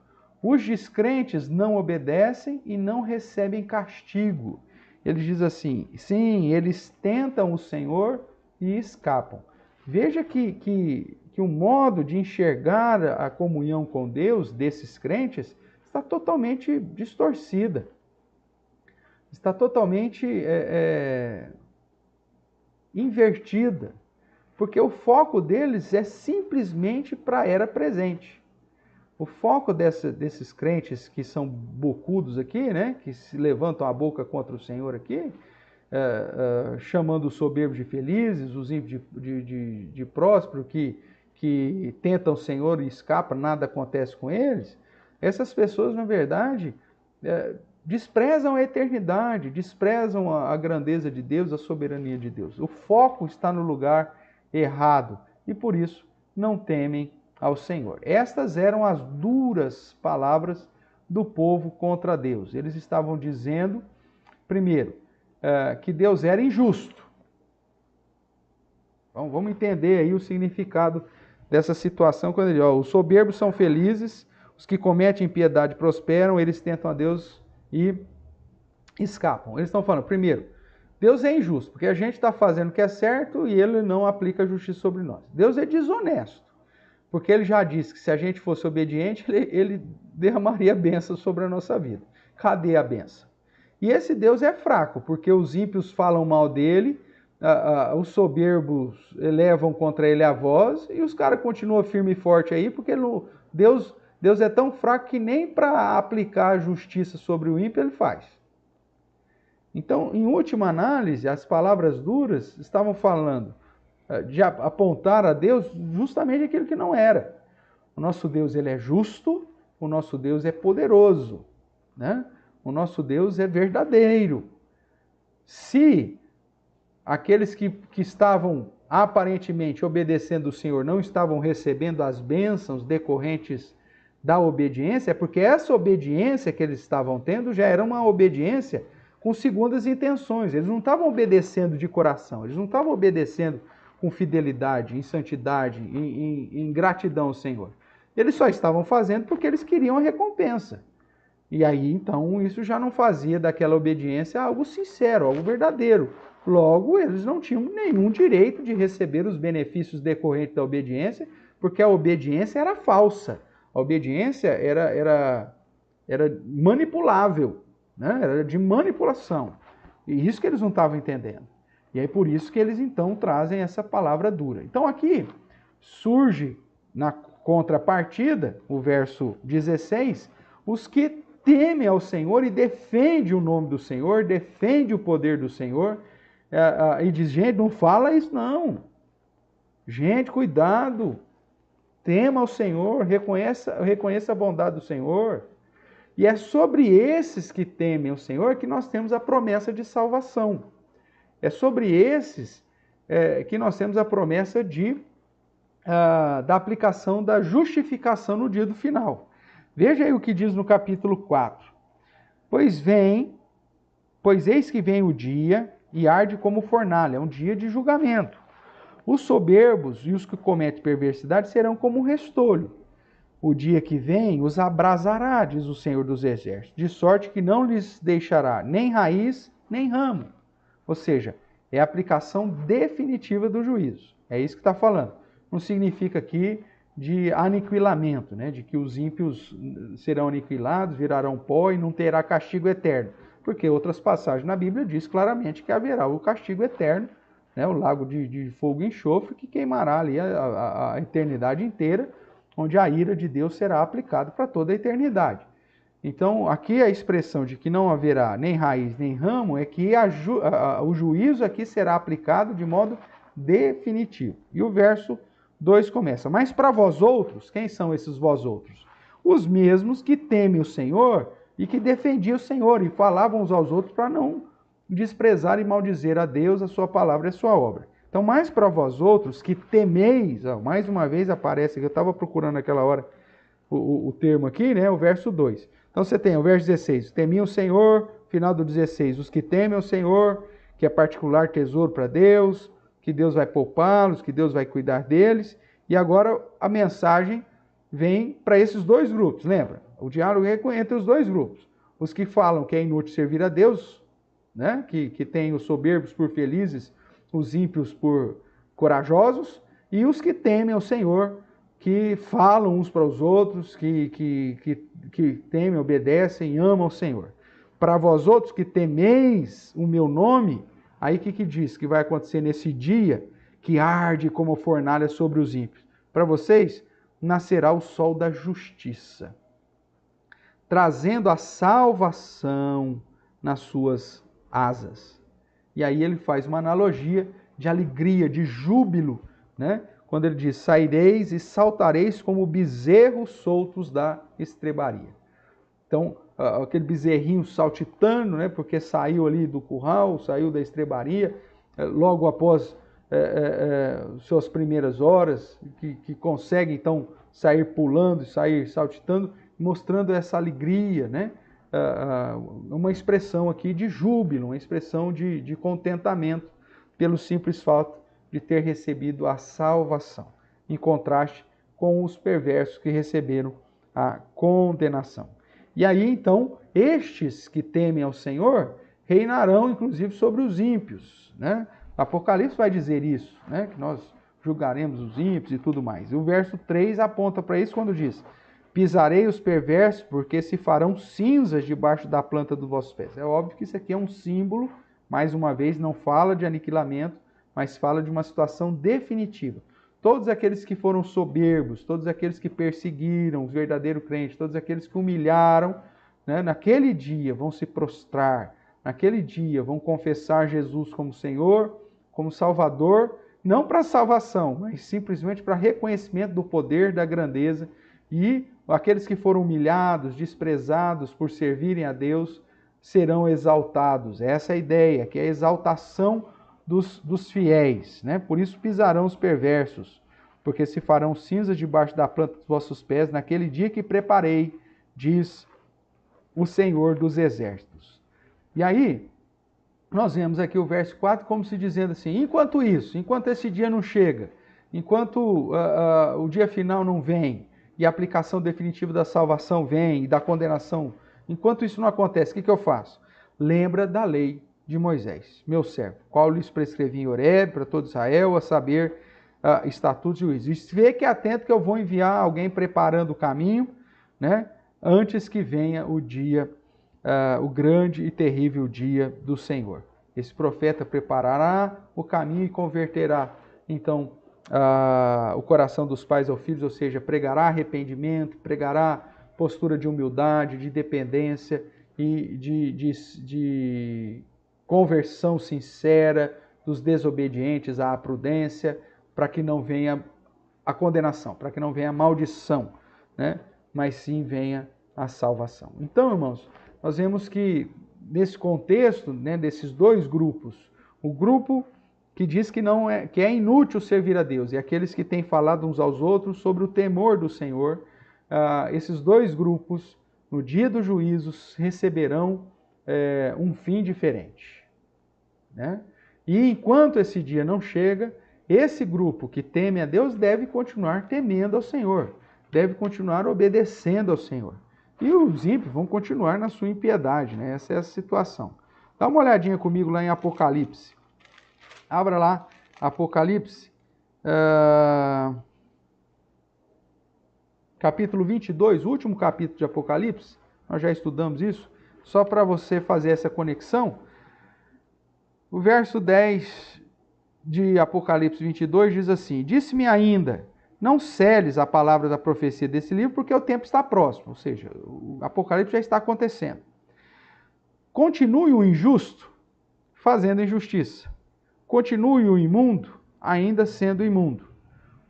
Os descrentes não obedecem e não recebem castigo. ele diz assim, sim, eles tentam o Senhor e escapam. Veja que o modo de enxergar a comunhão com Deus desses crentes está totalmente distorcida. Está totalmente invertida. Porque o foco deles é simplesmente para a era presente. O foco desses crentes que são bocudos aqui, né, que se levantam a boca contra o Senhor aqui, chamando os soberbos de felizes, os ímpios de próspero, que tentam o Senhor e escapam, nada acontece com eles, essas pessoas, na verdade, desprezam a eternidade, desprezam a grandeza de Deus, a soberania de Deus. O foco está no lugar errado e, por isso, não temem ao Senhor. Estas eram as duras palavras do povo contra Deus. Eles estavam dizendo, primeiro, que Deus era injusto. Então, vamos entender aí o significado dessa situação quando ele diz, os soberbos são felizes, os que cometem impiedade prosperam, eles tentam a Deus e escapam. Eles estão falando, primeiro, Deus é injusto, porque a gente está fazendo o que é certo e ele não aplica a justiça sobre nós. Deus é desonesto, porque ele já disse que se a gente fosse obediente, ele derramaria bênção sobre a nossa vida. Cadê a bênção? E esse Deus é fraco, porque os ímpios falam mal dele, os soberbos elevam contra ele a voz, e os caras continuam firme e forte aí, porque Deus é tão fraco que nem para aplicar a justiça sobre o ímpio ele faz. Então, em última análise, as palavras duras estavam falando de apontar a Deus justamente aquilo que não era. O nosso Deus, ele é justo, o nosso Deus é poderoso, né? O nosso Deus é verdadeiro. Se aqueles que estavam aparentemente obedecendo o Senhor não estavam recebendo as bênçãos decorrentes da obediência, é porque essa obediência que eles estavam tendo já era uma obediência com segundas intenções. Eles não estavam obedecendo de coração, eles não estavam obedecendo com fidelidade, em santidade, em gratidão ao Senhor. Eles só estavam fazendo porque eles queriam a recompensa. E aí, então, isso já não fazia daquela obediência algo sincero, algo verdadeiro. Logo, eles não tinham nenhum direito de receber os benefícios decorrentes da obediência, porque a obediência era falsa. A obediência era manipulável, né? Era de manipulação. E isso que eles não estavam entendendo. E é por isso que eles, então, trazem essa palavra dura. Então, aqui surge, na contrapartida, o verso 16, os que temem ao Senhor e defendem o nome do Senhor, defendem o poder do Senhor, e diz, gente, não fala isso não. Gente, cuidado, tema ao Senhor, reconheça a bondade do Senhor. E é sobre esses que temem o Senhor que nós temos a promessa de salvação. É sobre esses que nós temos a promessa da aplicação da justificação no dia do final. Veja aí o que diz no capítulo 4. Pois eis que vem o dia e arde como fornalha, é um dia de julgamento. Os soberbos e os que cometem perversidade serão como um restolho. O dia que vem os abrasará, diz o Senhor dos Exércitos, de sorte que não lhes deixará nem raiz, nem ramo. Ou seja, é a aplicação definitiva do juízo. É isso que está falando. Não significa aqui de aniquilamento, né? De que os ímpios serão aniquilados, virarão pó e não terá castigo eterno. Porque outras passagens na Bíblia diz claramente que haverá o castigo eterno, né? O lago de fogo e enxofre que queimará ali a eternidade inteira, onde a ira de Deus será aplicada para toda a eternidade. Então, aqui a expressão de que não haverá nem raiz nem ramo é que o juízo aqui será aplicado de modo definitivo. E o verso 2 começa, mas para vós outros, quem são esses vós outros? Os mesmos que temem o Senhor e que defendiam o Senhor e falavam uns aos outros para não desprezar e maldizer a Deus, a sua palavra e a sua obra. Então, mais para vós outros que temeis, mais uma vez aparece, eu estava procurando naquela hora o termo aqui, né? O verso 2. Então você tem o verso 16, temiam o Senhor, final do 16, os que temem o Senhor, que é particular tesouro para Deus, que Deus vai poupá-los, que Deus vai cuidar deles. E agora a mensagem vem para esses dois grupos, lembra? O diálogo é entre os dois grupos. Os que falam que é inútil servir a Deus, né? Que tem os soberbos por felizes, os ímpios por corajosos, e os que temem ao Senhor, que falam uns para os outros, que temem, obedecem e amam ao Senhor. Para vós outros que temeis o meu nome, aí que diz que vai acontecer nesse dia que arde como fornalha sobre os ímpios? Para vocês, nascerá o sol da justiça, trazendo a salvação nas suas asas. E aí ele faz uma analogia de alegria, de júbilo, né? Quando ele diz, saireis e saltareis como bezerros soltos da estrebaria. Então, aquele bezerrinho saltitando, né? Porque saiu ali do curral, saiu da estrebaria, logo após suas primeiras horas, que consegue então sair pulando, sair saltitando, mostrando essa alegria, né? Uma expressão aqui de júbilo, uma expressão de contentamento pelo simples fato de ter recebido a salvação, em contraste com os perversos que receberam a condenação. E aí, então, estes que temem ao Senhor reinarão, inclusive, sobre os ímpios, né? Apocalipse vai dizer isso, né? Que nós julgaremos os ímpios e tudo mais. E o verso 3 aponta para isso quando diz, pisarei os perversos, porque se farão cinzas debaixo da planta dos vossos pés. É óbvio que isso aqui é um símbolo, mais uma vez, não fala de aniquilamento, mas fala de uma situação definitiva. Todos aqueles que foram soberbos, todos aqueles que perseguiram os verdadeiros crentes, todos aqueles que humilharam, né, naquele dia vão se prostrar, naquele dia vão confessar Jesus como Senhor, como Salvador, não para salvação, mas simplesmente para reconhecimento do poder, da grandeza, e aqueles que foram humilhados, desprezados por servirem a Deus, serão exaltados. Essa é a ideia, que é a exaltação dos fiéis, né? Por isso pisarão os perversos, porque se farão cinzas debaixo da planta dos vossos pés naquele dia que preparei, diz o Senhor dos Exércitos. E aí, nós vemos aqui o verso 4 como se dizendo assim, enquanto isso, enquanto esse dia não chega, enquanto o dia final não vem, e a aplicação definitiva da salvação vem, e da condenação, enquanto isso não acontece, o que eu faço? Lembra da lei de Moisés, meu servo, qual lhes prescrevi em Horebe para todo Israel, a saber, estatutos e juízos. E vê que é atento que eu vou enviar alguém preparando o caminho, né, antes que venha o dia, o grande e terrível dia do Senhor. Esse profeta preparará o caminho e converterá, então, o coração dos pais aos filhos, ou seja, pregará arrependimento, pregará postura de humildade, de dependência e de conversão sincera dos desobedientes à prudência, para que não venha a condenação, para que não venha a maldição, né? Mas sim venha a salvação. Então, irmãos, nós vemos que nesse contexto, né, desses dois grupos, o grupo que diz que é inútil servir a Deus, e aqueles que têm falado uns aos outros sobre o temor do Senhor, esses dois grupos, no dia do juízo, receberão um fim diferente, né? E enquanto esse dia não chega, esse grupo que teme a Deus deve continuar temendo ao Senhor, deve continuar obedecendo ao Senhor. E os ímpios vão continuar na sua impiedade, né? Essa é a situação. Dá uma olhadinha comigo lá em Apocalipse. Abra lá, Apocalipse, capítulo 22, o último capítulo de Apocalipse. Nós já estudamos isso, só para você fazer essa conexão. O verso 10 de Apocalipse 22 diz assim, disse-me ainda, não seles a palavra da profecia desse livro, porque o tempo está próximo, ou seja, o Apocalipse já está acontecendo. Continue o injusto fazendo injustiça. Continue o imundo ainda sendo imundo.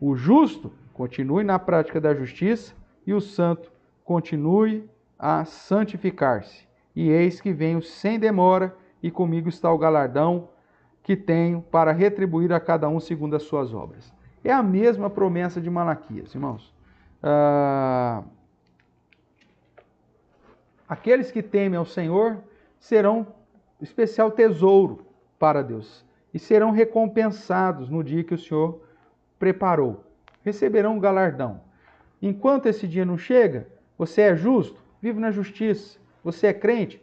O justo continue na prática da justiça e o santo continue a santificar-se. E eis que venho sem demora e comigo está o galardão que tenho para retribuir a cada um segundo as suas obras. É a mesma promessa de Malaquias, irmãos. Aqueles que temem ao Senhor serão especial tesouro para Deus e serão recompensados no dia que o Senhor preparou. Receberão um galardão. Enquanto esse dia não chega, você é justo, vive na justiça. Você é crente,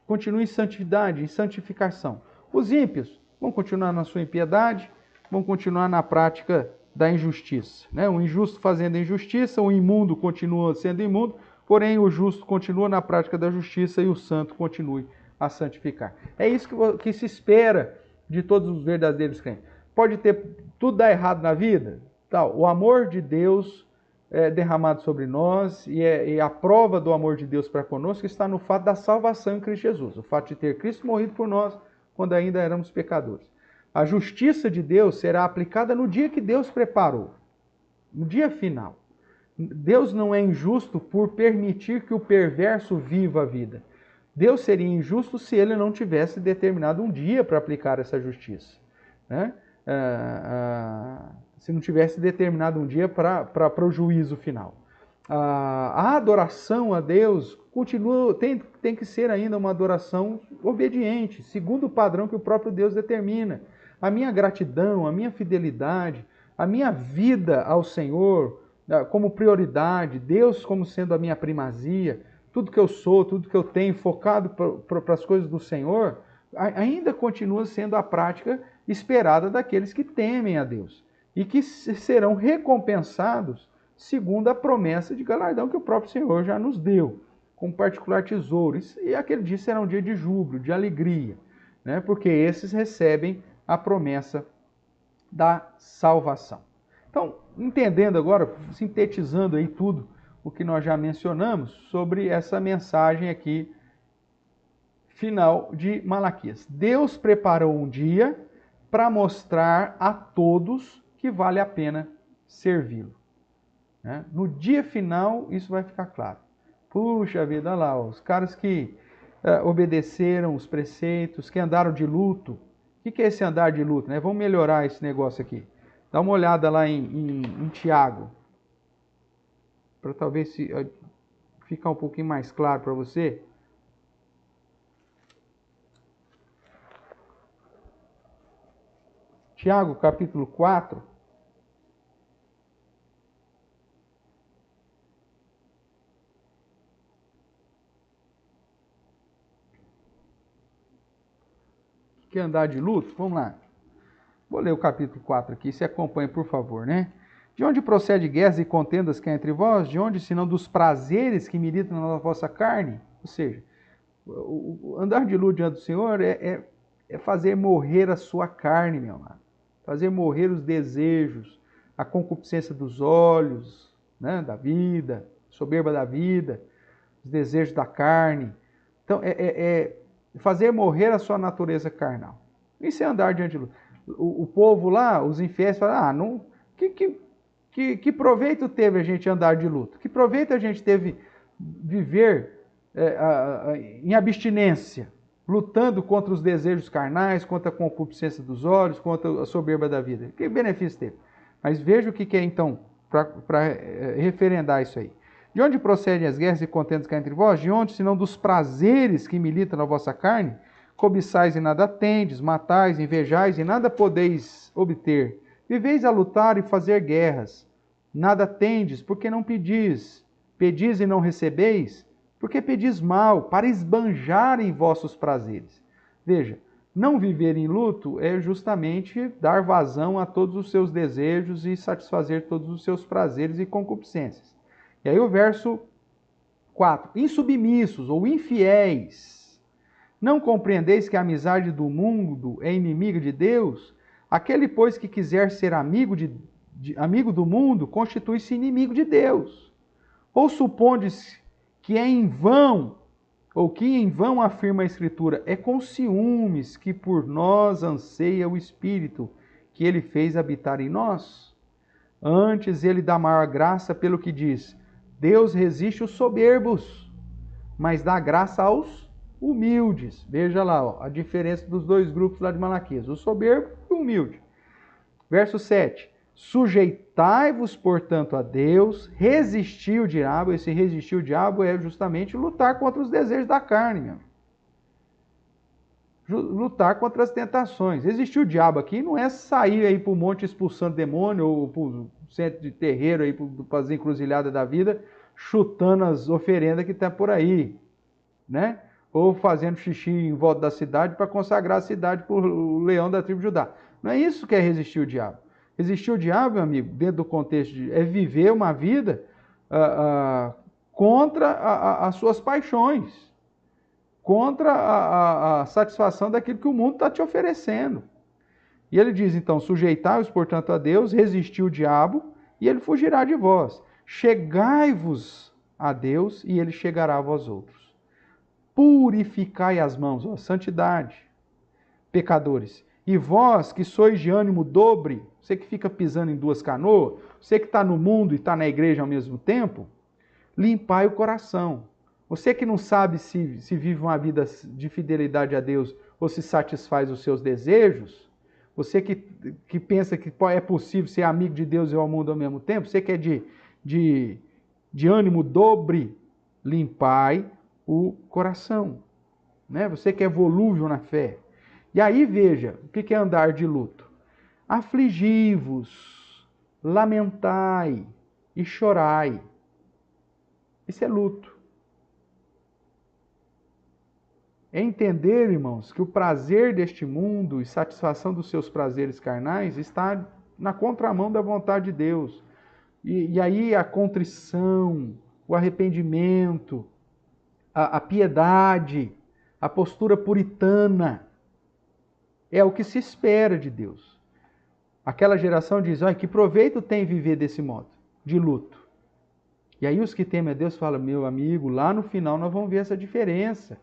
continue em santidade, em santificação. Os ímpios vão continuar na sua impiedade, vão continuar na prática da injustiça. Né? O injusto fazendo a injustiça, o imundo continua sendo imundo, porém o justo continua na prática da justiça e o santo continue a santificar. É isso que se espera de todos os verdadeiros crentes. Pode ter tudo dar errado na vida? Tal. O amor de Deus é derramado sobre nós e a prova do amor de Deus para conosco está no fato da salvação em Cristo Jesus. O fato de ter Cristo morrido por nós quando ainda éramos pecadores. A justiça de Deus será aplicada no dia que Deus preparou, no dia final. Deus não é injusto por permitir que o perverso viva a vida. Deus seria injusto se ele não tivesse determinado um dia para aplicar essa justiça. Né? Se não tivesse determinado um dia para o juízo final. A adoração a Deus continua, tem que ser ainda uma adoração obediente, segundo o padrão que o próprio Deus determina. A minha gratidão, a minha fidelidade, a minha vida ao Senhor como prioridade, Deus como sendo a minha primazia, tudo que eu sou, tudo que eu tenho focado para as coisas do Senhor, ainda continua sendo a prática esperada daqueles que temem a Deus e que serão recompensados segundo a promessa de galardão que o próprio Senhor já nos deu, com particular tesouro. E aquele dia será um dia de júbilo, de alegria, né? Porque esses recebem a promessa da salvação. Então, entendendo agora, sintetizando aí tudo o que nós já mencionamos sobre essa mensagem aqui final de Malaquias. Deus preparou um dia para mostrar a todos que vale a pena servi-lo. Né? No dia final, isso vai ficar claro. Puxa vida, olha lá, os caras que obedeceram os preceitos, que andaram de luto. O que é esse andar de luto? Né? Vamos melhorar esse negócio aqui. Dá uma olhada lá em Tiago, para talvez ficar um pouquinho mais claro para você. Tiago, capítulo 4. O que é andar de luto? Vamos lá. Vou ler o capítulo 4 aqui, se acompanha, por favor, né? De onde procede guerras e contendas que há entre vós? De onde, senão dos prazeres que militam na vossa carne? Ou seja, o andar de luto diante do Senhor é fazer morrer a sua carne, meu amado. Fazer morrer os desejos, a concupiscência dos olhos, né, da vida, soberba da vida, os desejos da carne. Então, fazer morrer a sua natureza carnal. Isso é andar diante de luto. O povo lá, os infiéis, falam, que proveito teve a gente andar de luto? Que proveito a gente teve viver em abstinência, lutando contra os desejos carnais, contra a concupiscência dos olhos, contra a soberba da vida? Que benefício teve? Mas veja o que é então, para referendar isso aí. De onde procedem as guerras e contendas que há entre vós? De onde, senão dos prazeres que militam na vossa carne? Cobiçais e nada tendes, matais, invejais e nada podeis obter. Viveis a lutar e fazer guerras. Nada tendes, porque não pedis. Pedis e não recebeis, porque pedis mal, para esbanjarem vossos prazeres. Veja, não viver em luto é justamente dar vazão a todos os seus desejos e satisfazer todos os seus prazeres e concupiscências. E aí o verso 4. Insubmissos ou infiéis. Não compreendeis que a amizade do mundo é inimiga de Deus? Aquele, pois, que quiser ser amigo do mundo, constitui-se inimigo de Deus. Ou supondes que é em vão, ou que em vão afirma a Escritura, é com ciúmes que por nós anseia o Espírito, que ele fez habitar em nós? Antes ele dá maior graça pelo que diz, Deus resiste os soberbos, mas dá graça aos humildes. Veja lá, ó, a diferença dos dois grupos lá de Malaquias, o soberbo e o humilde. Verso 7. Sujeitai-vos, portanto, a Deus, resisti o diabo. Esse resistir o diabo é justamente lutar contra os desejos da carne, meu. Lutar contra as tentações. Resistir o diabo aqui não é sair aí para o monte expulsando demônio ou para o centro de terreiro aí para as encruzilhadas da vida, chutando as oferendas que está por aí, né? ou fazendo xixi em volta da cidade para consagrar a cidade para o leão da tribo de Judá. Não é isso que é resistir o diabo. Resistir o diabo, meu amigo, dentro do contexto é viver uma vida contra as suas paixões, contra a satisfação daquilo que o mundo está te oferecendo. E ele diz, então, sujeitai-vos, portanto, a Deus, resistir o diabo, e ele fugirá de vós. Chegai-vos a Deus, e ele chegará a vós outros. Purificai as mãos, ó, santidade, pecadores. E vós que sois de ânimo dobre, você que fica pisando em duas canoas, você que está no mundo e está na igreja ao mesmo tempo, limpai o coração. Você que não sabe se vive uma vida de fidelidade a Deus ou se satisfaz os seus desejos, você que pensa que é possível ser amigo de Deus e ao mundo ao mesmo tempo, você que é de ânimo dobre, limpai o coração. Né? Você que é volúvel na fé. E aí veja, o que é andar de luto? Afligi-vos, lamentai e chorai. Isso é luto. É entender, irmãos, que o prazer deste mundo e satisfação dos seus prazeres carnais está na contramão da vontade de Deus. E aí a contrição, o arrependimento, a piedade, a postura puritana, é o que se espera de Deus. Aquela geração diz, que proveito tem viver desse modo, de luto. E aí os que temem a Deus falam, meu amigo, lá no final nós vamos ver essa diferença.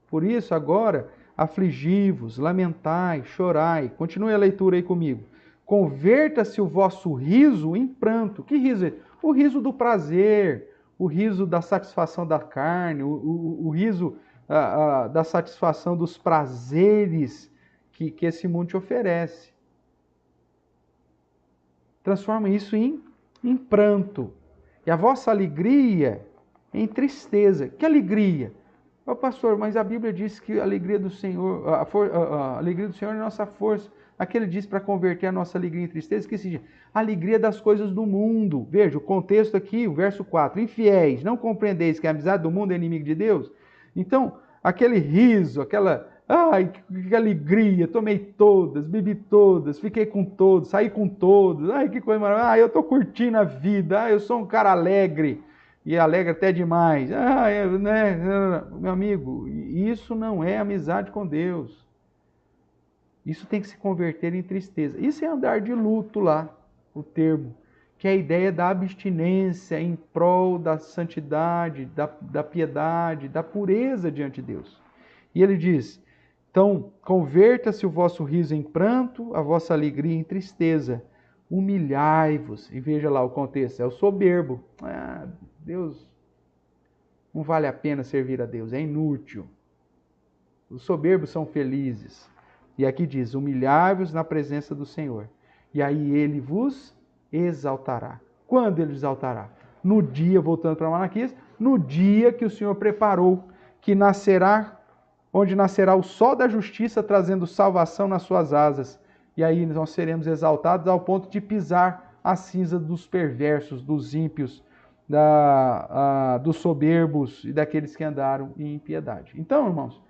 Por isso, agora, afligi-vos, lamentai, chorai. Continue a leitura aí comigo. Converta-se o vosso riso em pranto. Que riso é? O riso do prazer, o riso da satisfação da carne, o riso da satisfação dos prazeres que esse mundo te oferece. Transforma isso em pranto. E a vossa alegria em tristeza. Que alegria? Pastor, mas a Bíblia diz que a alegria do Senhor, a alegria do Senhor é a nossa força. Aqui ele diz para converter a nossa alegria em tristeza, que seja a alegria das coisas do mundo. Veja, o contexto aqui, o verso 4. Infiéis, não compreendeis que a amizade do mundo é inimigo de Deus? Então, aquele riso, ai, que alegria, tomei todas, bebi todas, fiquei com todos, saí com todos, ai, que coisa maravilhosa, eu estou curtindo a vida, eu sou um cara alegre. E alegre até demais. Meu amigo, isso não é amizade com Deus. Isso tem que se converter em tristeza. Isso é andar de luto lá, o termo. Que é a ideia da abstinência em prol da santidade, da piedade, da pureza diante de Deus. E ele diz, então, converta-se o vosso riso em pranto, a vossa alegria em tristeza. Humilhai-vos. E veja lá o contexto, é o soberbo. Deus, não vale a pena servir a Deus, é inútil. Os soberbos são felizes. E aqui diz, humilhai-vos na presença do Senhor. E aí ele vos exaltará. Quando ele exaltará? No dia, voltando para Malaquias, no dia que o Senhor preparou, que nascerá, onde nascerá o sol da justiça, trazendo salvação nas suas asas. E aí nós seremos exaltados ao ponto de pisar a cinza dos perversos, dos ímpios, dos soberbos e daqueles que andaram em impiedade. Então, irmãos,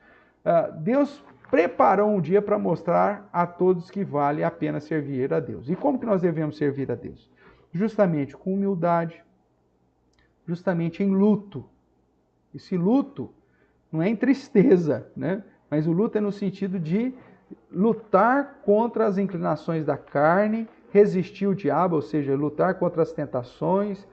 Deus preparou um dia para mostrar a todos que vale a pena servir a Deus. E como que nós devemos servir a Deus? Justamente com humildade, justamente em luto. Esse luto não é em tristeza, né? Mas o luto é no sentido de lutar contra as inclinações da carne, resistir o diabo, ou seja, lutar contra as tentações,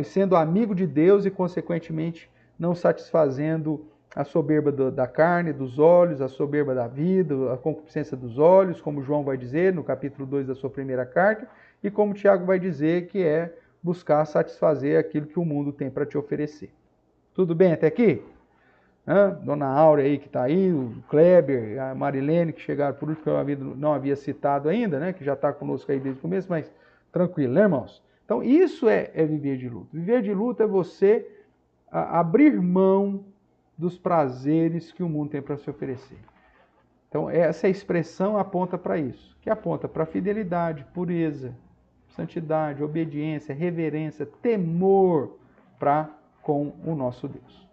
sendo amigo de Deus e, consequentemente, não satisfazendo a soberba da carne, dos olhos, a soberba da vida, a concupiscência dos olhos, como João vai dizer no capítulo 2 da sua primeira carta, e como Tiago vai dizer, que é buscar satisfazer aquilo que o mundo tem para te oferecer. Tudo bem até aqui? Dona Áurea aí que está aí, o Kleber, a Marilene que chegaram por último, que eu não havia citado ainda, né, que já está conosco aí desde o começo, mas tranquilo, né, irmãos? Então isso é viver de luto. Viver de luto é você abrir mão dos prazeres que o mundo tem para se oferecer. Então essa expressão aponta para isso, que aponta para fidelidade, pureza, santidade, obediência, reverência, temor para com o nosso Deus.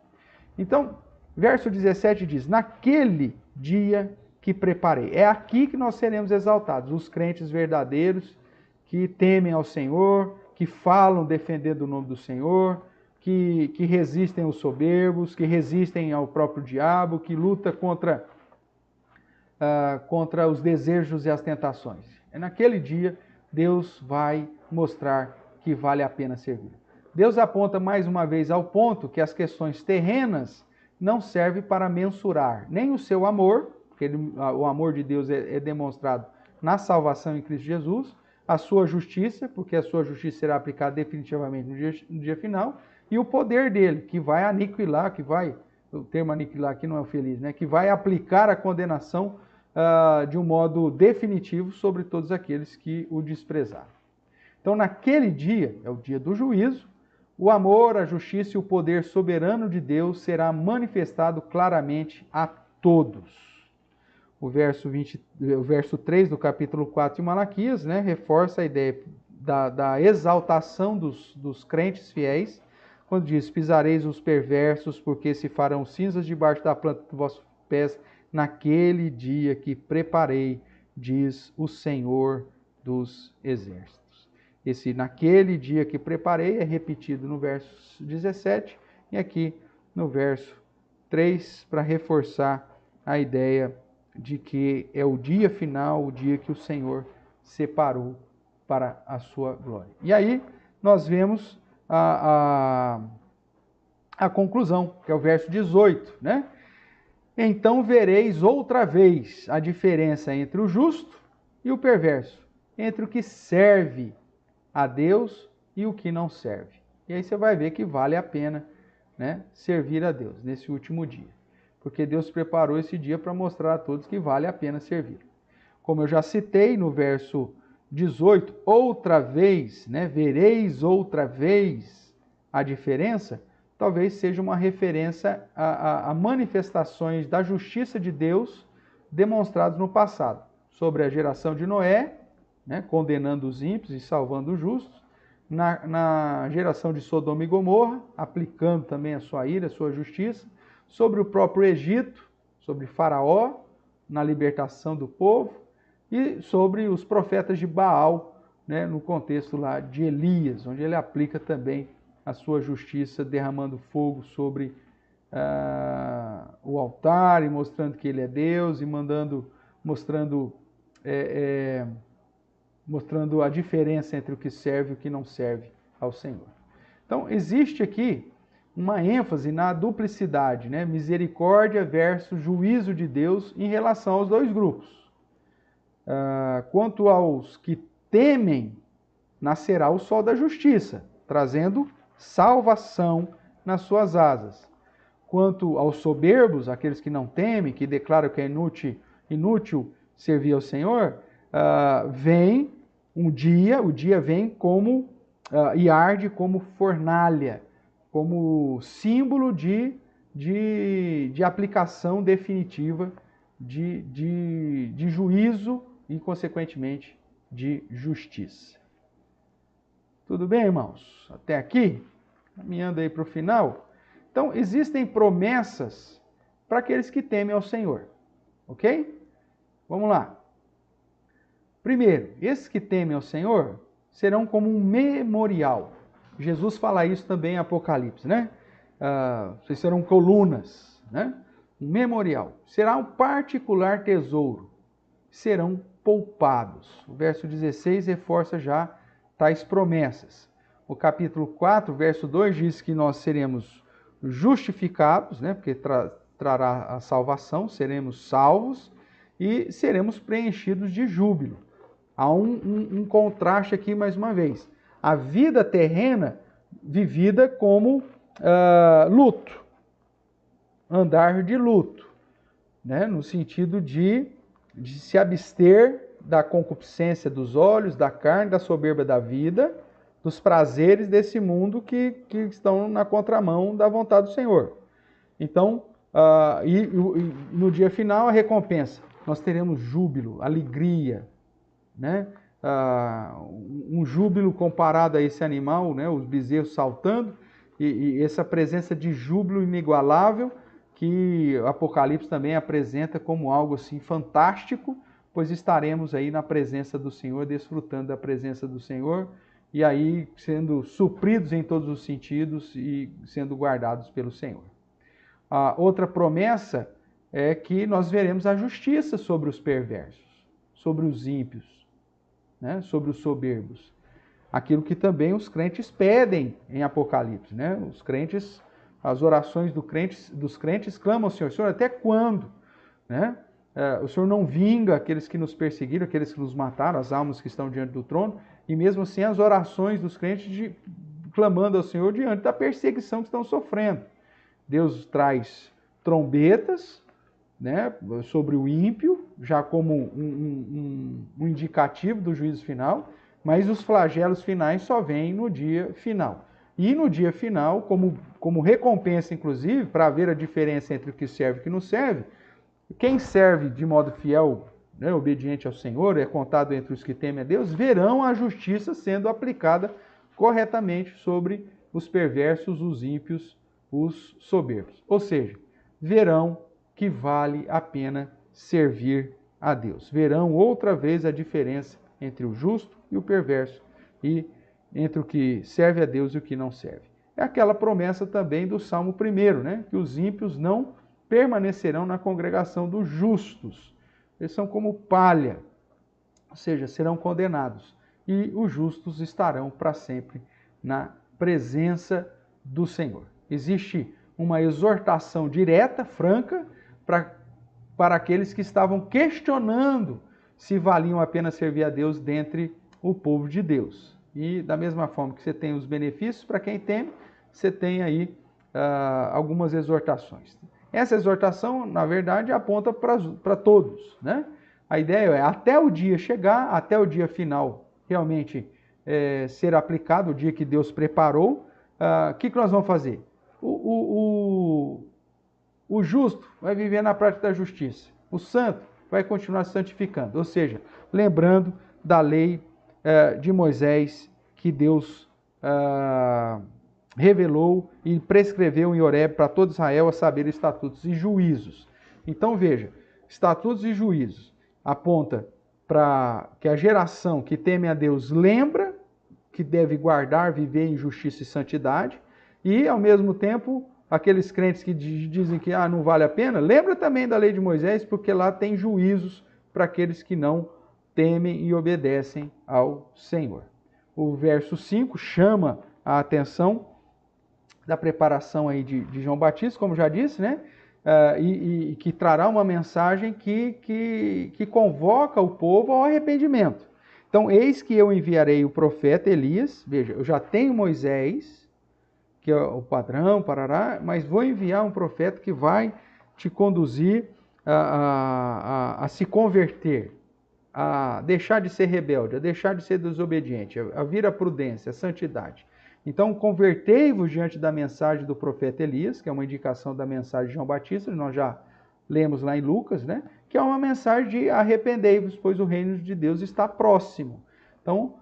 Então, Verso 17 diz: naquele dia que preparei. É aqui que nós seremos exaltados, os crentes verdadeiros que temem ao Senhor, que falam defendendo o nome do Senhor, que resistem aos soberbos, que resistem ao próprio diabo, que luta contra os desejos e as tentações. É naquele dia Deus vai mostrar que vale a pena servir. Deus aponta mais uma vez ao ponto que as questões terrenas não servem para mensurar nem o seu amor, porque o amor de Deus é demonstrado na salvação em Cristo Jesus, a sua justiça, porque a sua justiça será aplicada definitivamente no dia final, e o poder dele, que vai aniquilar, o termo aniquilar aqui não é feliz, né? Que vai aplicar a condenação de um modo definitivo sobre todos aqueles que o desprezaram. Então, naquele dia, é o dia do juízo, o amor, a justiça e o poder soberano de Deus será manifestado claramente a todos. O verso 3 do capítulo 4 de Malaquias, né, reforça a ideia da exaltação dos crentes fiéis, quando diz: pisareis os perversos, porque se farão cinzas debaixo da planta dos vossos pés, naquele dia que preparei, diz o Senhor dos Exércitos. Esse naquele dia que preparei é repetido no verso 17 e aqui no verso 3, para reforçar a ideia de que é o dia final, o dia que o Senhor separou para a sua glória. E aí nós vemos a conclusão, que é o verso 18, né? Então vereis outra vez a diferença entre o justo e o perverso, entre o que serve a Deus e o que não serve. E aí você vai ver que vale a pena, né, servir a Deus nesse último dia, porque Deus preparou esse dia para mostrar a todos que vale a pena servir. Como eu já citei no verso 18, outra vez, né, vereis outra vez a diferença, talvez seja uma referência a manifestações da justiça de Deus demonstradas no passado, sobre a geração de Noé, né, condenando os ímpios e salvando os justos, na geração de Sodoma e Gomorra, aplicando também a sua ira, a sua justiça, sobre o próprio Egito, sobre Faraó, na libertação do povo, e sobre os profetas de Baal, né, no contexto lá de Elias, onde ele aplica também a sua justiça, derramando fogo sobre o altar e mostrando que ele é Deus e mostrando a diferença entre o que serve e o que não serve ao Senhor. Então, existe aqui uma ênfase na duplicidade, né? Misericórdia versus juízo de Deus em relação aos dois grupos. Quanto aos que temem, nascerá o sol da justiça, trazendo salvação nas suas asas. Quanto aos soberbos, aqueles que não temem, que declaram que é inútil servir ao Senhor, vem um dia, o dia vem como e arde como fornalha, como símbolo de aplicação definitiva de juízo e, consequentemente, de justiça. Tudo bem, irmãos? Até aqui? Caminhando aí para o final. Então, existem promessas para aqueles que temem ao Senhor. Ok? Vamos lá. Primeiro, esses que temem ao Senhor serão como um memorial. Jesus fala isso também em Apocalipse, né? Vocês serão colunas, né? Um memorial. Será um particular tesouro. Serão poupados. O verso 16 reforça já tais promessas. O capítulo 4, verso 2 diz que nós seremos justificados, né? Porque trará a salvação, seremos salvos e seremos preenchidos de júbilo. Há um contraste aqui mais uma vez. A vida terrena vivida como luto, andar de luto, né? No sentido de se abster da concupiscência dos olhos, da carne, da soberba da vida, dos prazeres desse mundo que estão na contramão da vontade do Senhor. Então, no dia final, a recompensa. Nós teremos júbilo, alegria, né? Um júbilo comparado a esse animal, né? Os bezerros saltando, e essa presença de júbilo inigualável que o Apocalipse também apresenta como algo assim fantástico, pois estaremos aí na presença do Senhor, desfrutando da presença do Senhor, e aí sendo supridos em todos os sentidos e sendo guardados pelo Senhor. A outra promessa é que nós veremos a justiça sobre os perversos, sobre os ímpios, né? Sobre os soberbos. Aquilo que também os crentes pedem em Apocalipse, né? Os crentes, as orações dos crentes clamam ao Senhor: Senhor, até quando? Né? O Senhor não vinga aqueles que nos perseguiram, aqueles que nos mataram, as almas que estão diante do trono, e mesmo assim as orações dos crentes clamando ao Senhor diante da perseguição que estão sofrendo. Deus traz trombetas, né, sobre o ímpio, já como um indicativo do juízo final, mas os flagelos finais só vêm no dia final. E no dia final, como recompensa, inclusive, para ver a diferença entre o que serve e o que não serve, quem serve de modo fiel, né, obediente ao Senhor, é contado entre os que temem a Deus, verão a justiça sendo aplicada corretamente sobre os perversos, os ímpios, os soberbos. Ou seja, verão que vale a pena servir a Deus. Verão outra vez a diferença entre o justo e o perverso, e entre o que serve a Deus e o que não serve. É aquela promessa também do Salmo 1, né? Que os ímpios não permanecerão na congregação dos justos. Eles são como palha, ou seja, serão condenados. E os justos estarão para sempre na presença do Senhor. Existe uma exortação direta, franca, para aqueles que estavam questionando se valiam a pena servir a Deus dentre o povo de Deus. E da mesma forma que você tem os benefícios para quem teme, você tem aí algumas exortações. Essa exortação, na verdade, aponta para todos, né? A ideia é, até o dia chegar, até o dia final realmente ser aplicado, o dia que Deus preparou, o que nós vamos fazer? O justo vai viver na prática da justiça. O santo vai continuar se santificando. Ou seja, lembrando da lei de Moisés que Deus revelou e prescreveu em Horebe para todo Israel, a saber, estatutos e juízos. Então veja, estatutos e juízos aponta para que a geração que teme a Deus lembra que deve guardar, viver em justiça e santidade, e ao mesmo tempo aqueles crentes que dizem que não vale a pena, lembra também da lei de Moisés, porque lá tem juízos para aqueles que não temem e obedecem ao Senhor. O verso 5 chama a atenção da preparação aí de João Batista, como já disse, né? E que trará uma mensagem que convoca o povo ao arrependimento. Então, eis que eu enviarei o profeta Elias, veja, eu já tenho Moisés, que é o padrão, parará, mas vou enviar um profeta que vai te conduzir a se converter, a deixar de ser rebelde, a deixar de ser desobediente, a vir à prudência, à santidade. Então, convertei-vos diante da mensagem do profeta Elias, que é uma indicação da mensagem de João Batista, nós já lemos lá em Lucas, né? Que é uma mensagem de arrependei-vos, pois o reino de Deus está próximo. Então,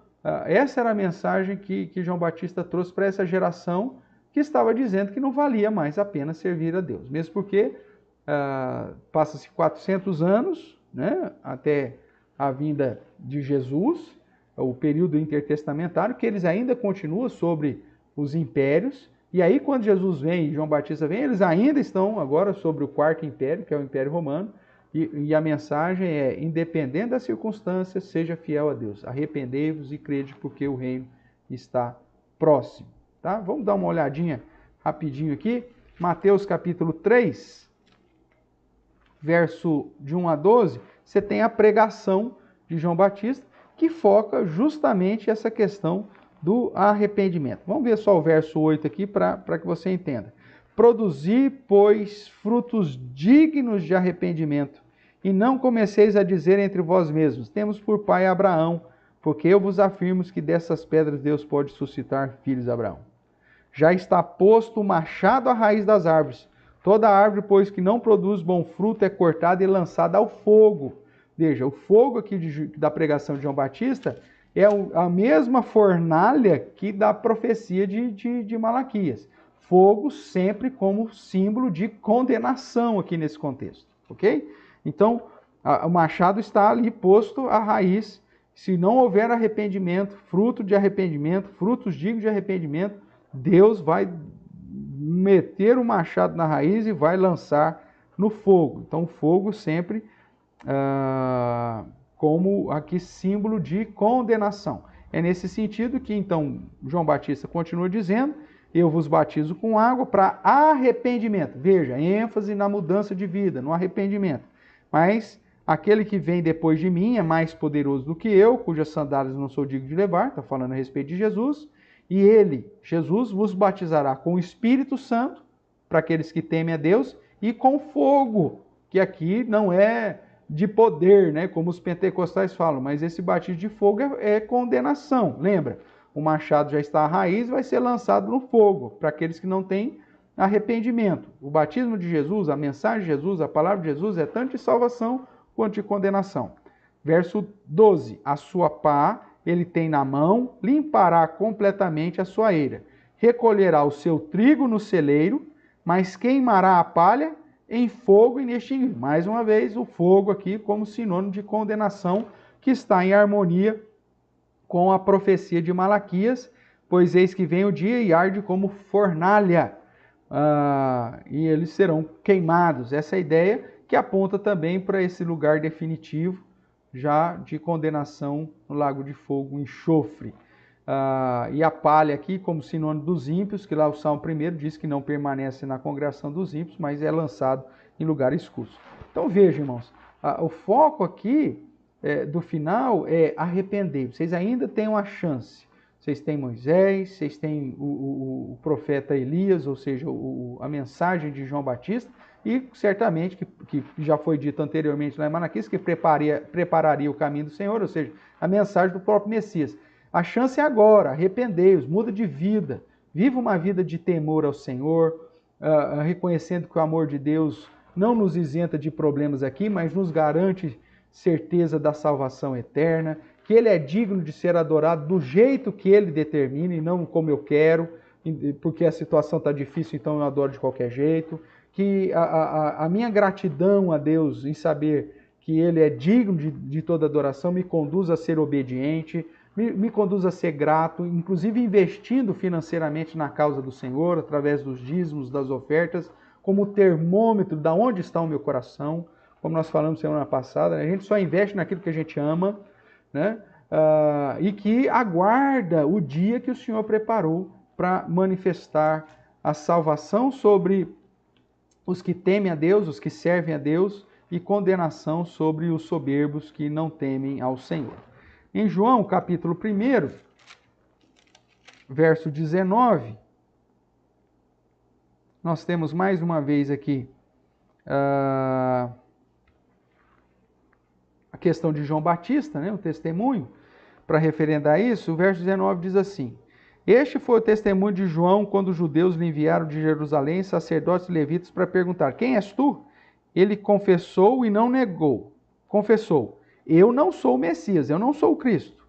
essa era a mensagem que João Batista trouxe para essa geração que estava dizendo que não valia mais a pena servir a Deus. Mesmo porque passa-se 400 anos, né? Até a vinda de Jesus, o período intertestamentário, que eles ainda continuam sobre os impérios, e aí quando Jesus vem e João Batista vem, eles ainda estão agora sobre o quarto império, que é o Império Romano, e a mensagem é, independente das circunstâncias, seja fiel a Deus, arrependei-vos e crede, porque o reino está próximo. Tá? Vamos dar uma olhadinha rapidinho aqui, Mateus capítulo 3, verso de 1 a 12, você tem a pregação de João Batista, que foca justamente essa questão do arrependimento. Vamos ver só o verso 8 aqui para que você entenda. Produzi, pois, frutos dignos de arrependimento, e não comeceis a dizer entre vós mesmos, temos por pai Abraão, porque eu vos afirmo que dessas pedras Deus pode suscitar filhos de Abraão. Já está posto o machado à raiz das árvores. Toda árvore, pois, que não produz bom fruto é cortada e lançada ao fogo. Veja, o fogo aqui da pregação de João Batista é a mesma fornalha que da profecia de Malaquias. fogo sempre como símbolo de condenação aqui nesse contexto, ok? Então, o machado está ali posto à raiz. Se não houver arrependimento, frutos dignos de arrependimento, Deus vai meter o machado na raiz e vai lançar no fogo. Então, o fogo sempre como aqui símbolo de condenação. É nesse sentido que, então, João Batista continua dizendo: eu vos batizo com água para arrependimento. Veja, ênfase na mudança de vida, no arrependimento. Mas aquele que vem depois de mim é mais poderoso do que eu, cujas sandálias não sou digno de levar, está falando a respeito de Jesus, e ele, Jesus, vos batizará com o Espírito Santo, para aqueles que temem a Deus, e com fogo, que aqui não é de poder, né, como os pentecostais falam, mas esse batismo de fogo é condenação. Lembra? O machado já está à raiz e vai ser lançado no fogo, para aqueles que não têm arrependimento. O batismo de Jesus, a mensagem de Jesus, a palavra de Jesus é tanto de salvação quanto de condenação. Verso 12: a sua pá ele tem na mão, limpará completamente a sua eira. Recolherá o seu trigo no celeiro, mas queimará a palha em fogo inextinguível. Mais uma vez, o fogo aqui como sinônimo de condenação, que está em harmonia com a profecia de Malaquias, pois eis que vem o dia e arde como fornalha, e eles serão queimados. Essa é a ideia que aponta também para esse lugar definitivo, já de condenação no lago de fogo, enxofre. E a palha aqui como sinônimo dos ímpios, que lá o Salmo 1 diz que não permanece na congregação dos ímpios, mas é lançado em lugar escuro. Então veja, irmãos, o foco aqui do final é arrepender. Vocês ainda têm uma chance. Vocês têm Moisés, vocês têm o profeta Elias, ou seja, a mensagem de João Batista, e certamente, que já foi dito anteriormente lá em Malaquias, que prepararia o caminho do Senhor, ou seja, a mensagem do próprio Messias. A chance é agora, arrependei-os, muda de vida, viva uma vida de temor ao Senhor, reconhecendo que o amor de Deus não nos isenta de problemas aqui, mas nos garante certeza da salvação eterna, que Ele é digno de ser adorado do jeito que Ele determina e não como eu quero, porque a situação está difícil, então eu adoro de qualquer jeito, que a minha gratidão a Deus em saber que Ele é digno de toda adoração me conduz a ser obediente, me conduz a ser grato, inclusive investindo financeiramente na causa do Senhor, através dos dízimos, das ofertas, como termômetro de onde está o meu coração. Como nós falamos semana passada, né? A gente só investe naquilo que a gente ama, né? E que aguarda o dia que o Senhor preparou para manifestar a salvação sobre os que temem a Deus, os que servem a Deus, e condenação sobre os soberbos que não temem ao Senhor. Em João, capítulo 1, verso 19, nós temos mais uma vez aqui a questão de João Batista, né, o testemunho, para referendar isso. O verso 19 diz assim: este foi o testemunho de João quando os judeus lhe enviaram de Jerusalém sacerdotes e levitas para perguntar: quem és tu? Ele confessou e não negou. Confessou: eu não sou o Messias, eu não sou o Cristo.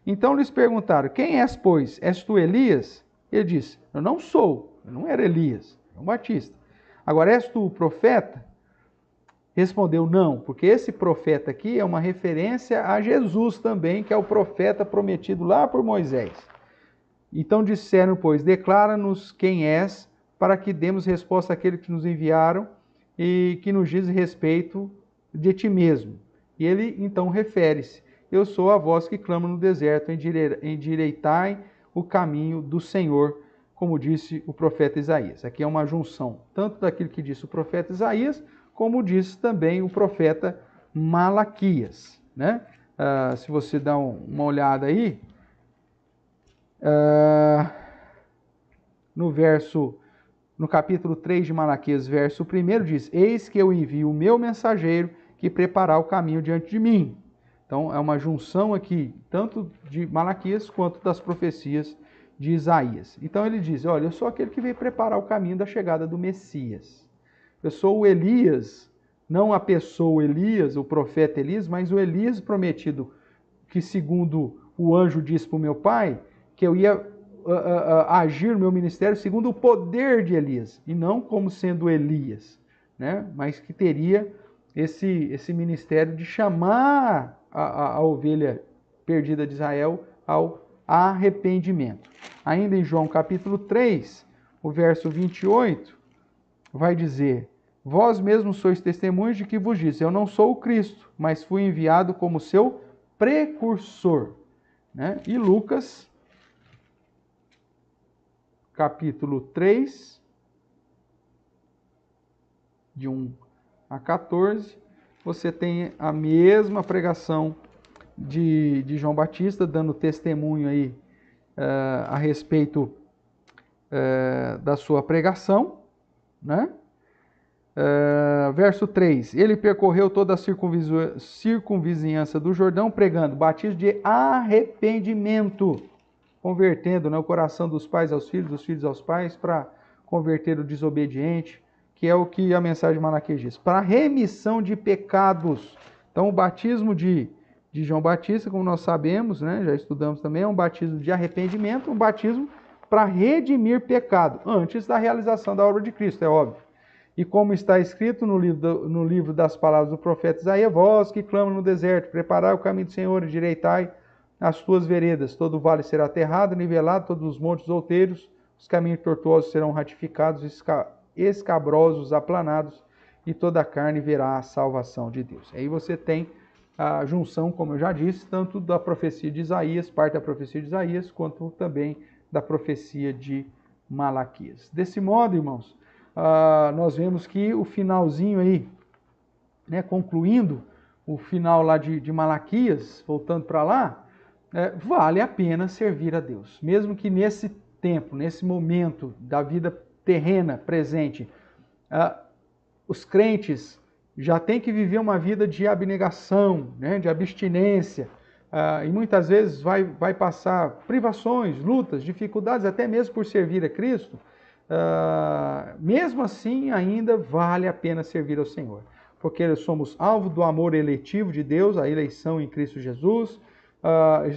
Então lhes perguntaram: quem és, pois? És tu Elias? Ele disse: eu não sou, eu não era Elias, João Batista. Agora, és tu o profeta? Respondeu: não, porque esse profeta aqui é uma referência a Jesus também, que é o profeta prometido lá por Moisés. Então disseram, pois: declara-nos quem és, para que demos resposta àquele que nos enviaram e que nos diz respeito de ti mesmo. E ele então refere-se: eu sou a voz que clama no deserto, endireitai o caminho do Senhor, como disse o profeta Isaías. Aqui é uma junção tanto daquilo que disse o profeta Isaías, como disse também o profeta Malaquias, né? Se você dá uma olhada aí, no capítulo 3 de Malaquias, verso 1, diz: eis que eu envio o meu mensageiro que preparar o caminho diante de mim. Então é uma junção aqui, tanto de Malaquias quanto das profecias de Isaías. Então ele diz: olha, eu sou aquele que veio preparar o caminho da chegada do Messias. Eu sou o Elias, não a pessoa Elias, o profeta Elias, mas o Elias prometido, que segundo o anjo disse para o meu pai, que eu ia agir no meu ministério segundo o poder de Elias, e não como sendo Elias, né? Mas que teria esse ministério de chamar a ovelha perdida de Israel ao arrependimento. Ainda em João capítulo 3, o verso 28, vai dizer: vós mesmos sois testemunhas de que vos disse, eu não sou o Cristo, mas fui enviado como seu precursor. Né? E Lucas, capítulo 3, de 1 a 14, você tem a mesma pregação de João Batista, dando testemunho aí a respeito da sua pregação, né? Verso 3, ele percorreu toda a circunvizinhança do Jordão, pregando batismo de arrependimento, convertendo, né, o coração dos pais aos filhos, dos filhos aos pais, para converter o desobediente, que é o que a mensagem de Malaquias diz, para remissão de pecados. Então o batismo de João Batista, como nós sabemos, né, já estudamos também, é um batismo de arrependimento, um batismo para redimir pecado, antes da realização da obra de Cristo, é óbvio. E como está escrito no livro das palavras do profeta Isaías, vós que clamam no deserto, preparai o caminho do Senhor, endireitai as tuas veredas, todo vale será aterrado, nivelado, todos os montes outeiros, os caminhos tortuosos serão ratificados, escabrosos aplanados, e toda a carne verá a salvação de Deus. Aí você tem a junção, como eu já disse, tanto da profecia de Isaías, parte da profecia de Isaías, quanto também da profecia de Malaquias. Desse modo, irmãos, nós vemos que o finalzinho aí, né, concluindo o final lá de Malaquias, voltando para lá, vale a pena servir a Deus. Mesmo que nesse tempo, nesse momento da vida terrena presente, os crentes já têm que viver uma vida de abnegação, né, de abstinência, e muitas vezes vai passar privações, lutas, dificuldades, até mesmo por servir a Cristo. Mesmo assim, ainda vale a pena servir ao Senhor, porque somos alvo do amor eletivo de Deus, a eleição em Cristo Jesus,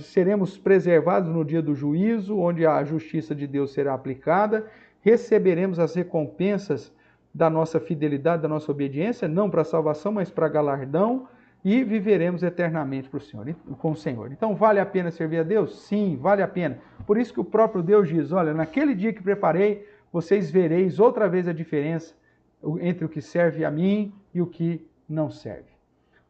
seremos preservados no dia do juízo, onde a justiça de Deus será aplicada, receberemos as recompensas da nossa fidelidade, da nossa obediência, não para salvação, mas para galardão, e viveremos eternamente com o Senhor. Então, vale a pena servir a Deus? Sim, vale a pena. Por isso que o próprio Deus diz, olha, naquele dia que preparei, vocês vereis outra vez a diferença entre o que serve a mim e o que não serve.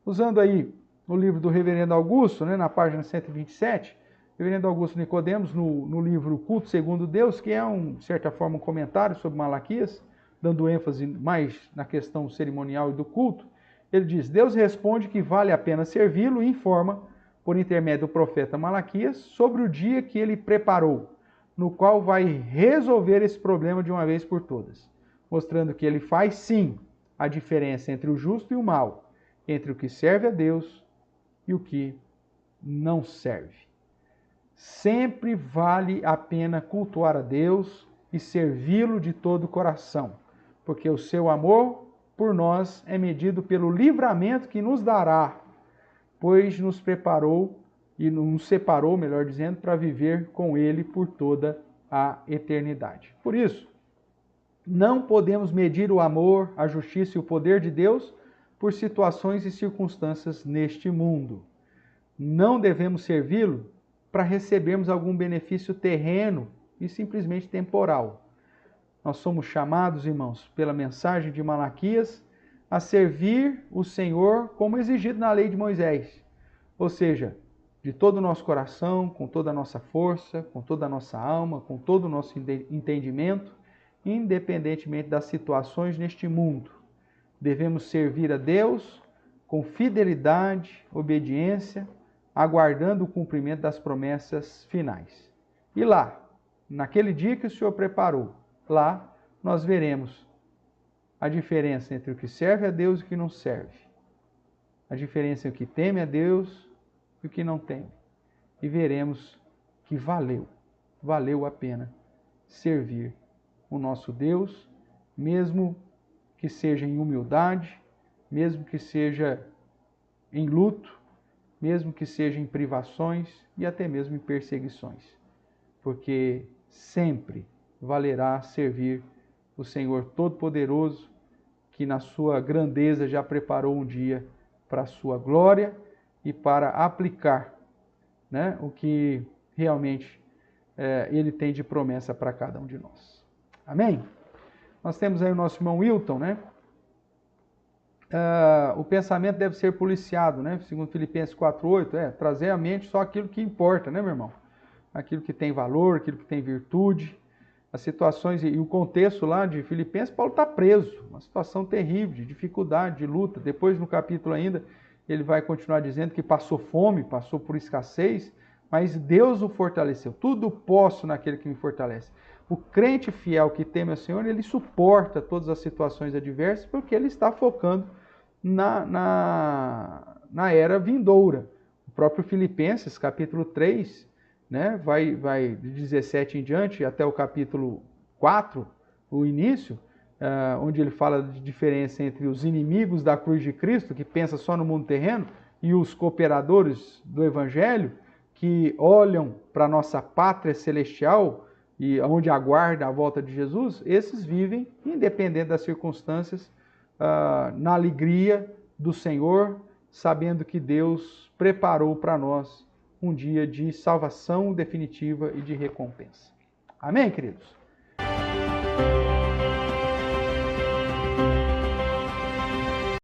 Usando aí o livro do Reverendo Augusto, né, na página 127, Reverendo Augusto Nicodemos, no livro Culto Segundo Deus, que é, de certa forma, um comentário sobre Malaquias, dando ênfase mais na questão cerimonial e do culto, ele diz, Deus responde que vale a pena servi-lo e informa, por intermédio do profeta Malaquias, sobre o dia que ele preparou, no qual vai resolver esse problema de uma vez por todas, mostrando que ele faz, sim, a diferença entre o justo e o mal, entre o que serve a Deus e o que não serve. Sempre vale a pena cultuar a Deus e servi-lo de todo o coração, porque o seu amor por nós é medido pelo livramento que nos dará, pois nos preparou e nos separou, melhor dizendo, para viver com Ele por toda a eternidade. Por isso, não podemos medir o amor, a justiça e o poder de Deus por situações e circunstâncias neste mundo. Não devemos servi-lo para recebermos algum benefício terreno e simplesmente temporal. Nós somos chamados, irmãos, pela mensagem de Malaquias, a servir o Senhor como exigido na lei de Moisés. Ou seja, de todo o nosso coração, com toda a nossa força, com toda a nossa alma, com todo o nosso entendimento, independentemente das situações neste mundo. Devemos servir a Deus com fidelidade, obediência, aguardando o cumprimento das promessas finais. E lá, naquele dia que o Senhor preparou, lá nós veremos a diferença entre o que serve a Deus e o que não serve. A diferença entre o que teme a Deus e o que não teme. E veremos que valeu a pena servir o nosso Deus, mesmo que seja em humildade, mesmo que seja em luto, mesmo que seja em privações e até mesmo em perseguições. Porque sempre valerá servir o Senhor Todo-Poderoso, que na sua grandeza já preparou um dia para a sua glória e para aplicar, né, o que realmente Ele tem de promessa para cada um de nós. Amém? Nós temos aí o nosso irmão Wilton, né? O pensamento deve ser policiado, né? Segundo Filipenses 4:8, trazer à mente só aquilo que importa, né, meu irmão? Aquilo que tem valor, aquilo que tem virtude. As situações e o contexto lá de Filipenses, Paulo está preso, uma situação terrível, de dificuldade, de luta. Depois, no capítulo ainda, ele vai continuar dizendo que passou fome, passou por escassez, mas Deus o fortaleceu. Tudo posso naquele que me fortalece. O crente fiel que teme ao Senhor, ele suporta todas as situações adversas, porque ele está focando na era vindoura. O próprio Filipenses, capítulo 3, né, vai de 17 em diante, até o capítulo 4, o início, onde ele fala de diferença entre os inimigos da cruz de Cristo, que pensam só no mundo terreno, e os cooperadores do Evangelho, que olham para a nossa pátria celestial, e onde aguarda a volta de Jesus. Esses vivem, independente das circunstâncias, na alegria do Senhor, sabendo que Deus preparou para nós um dia de salvação definitiva e de recompensa. Amém, queridos?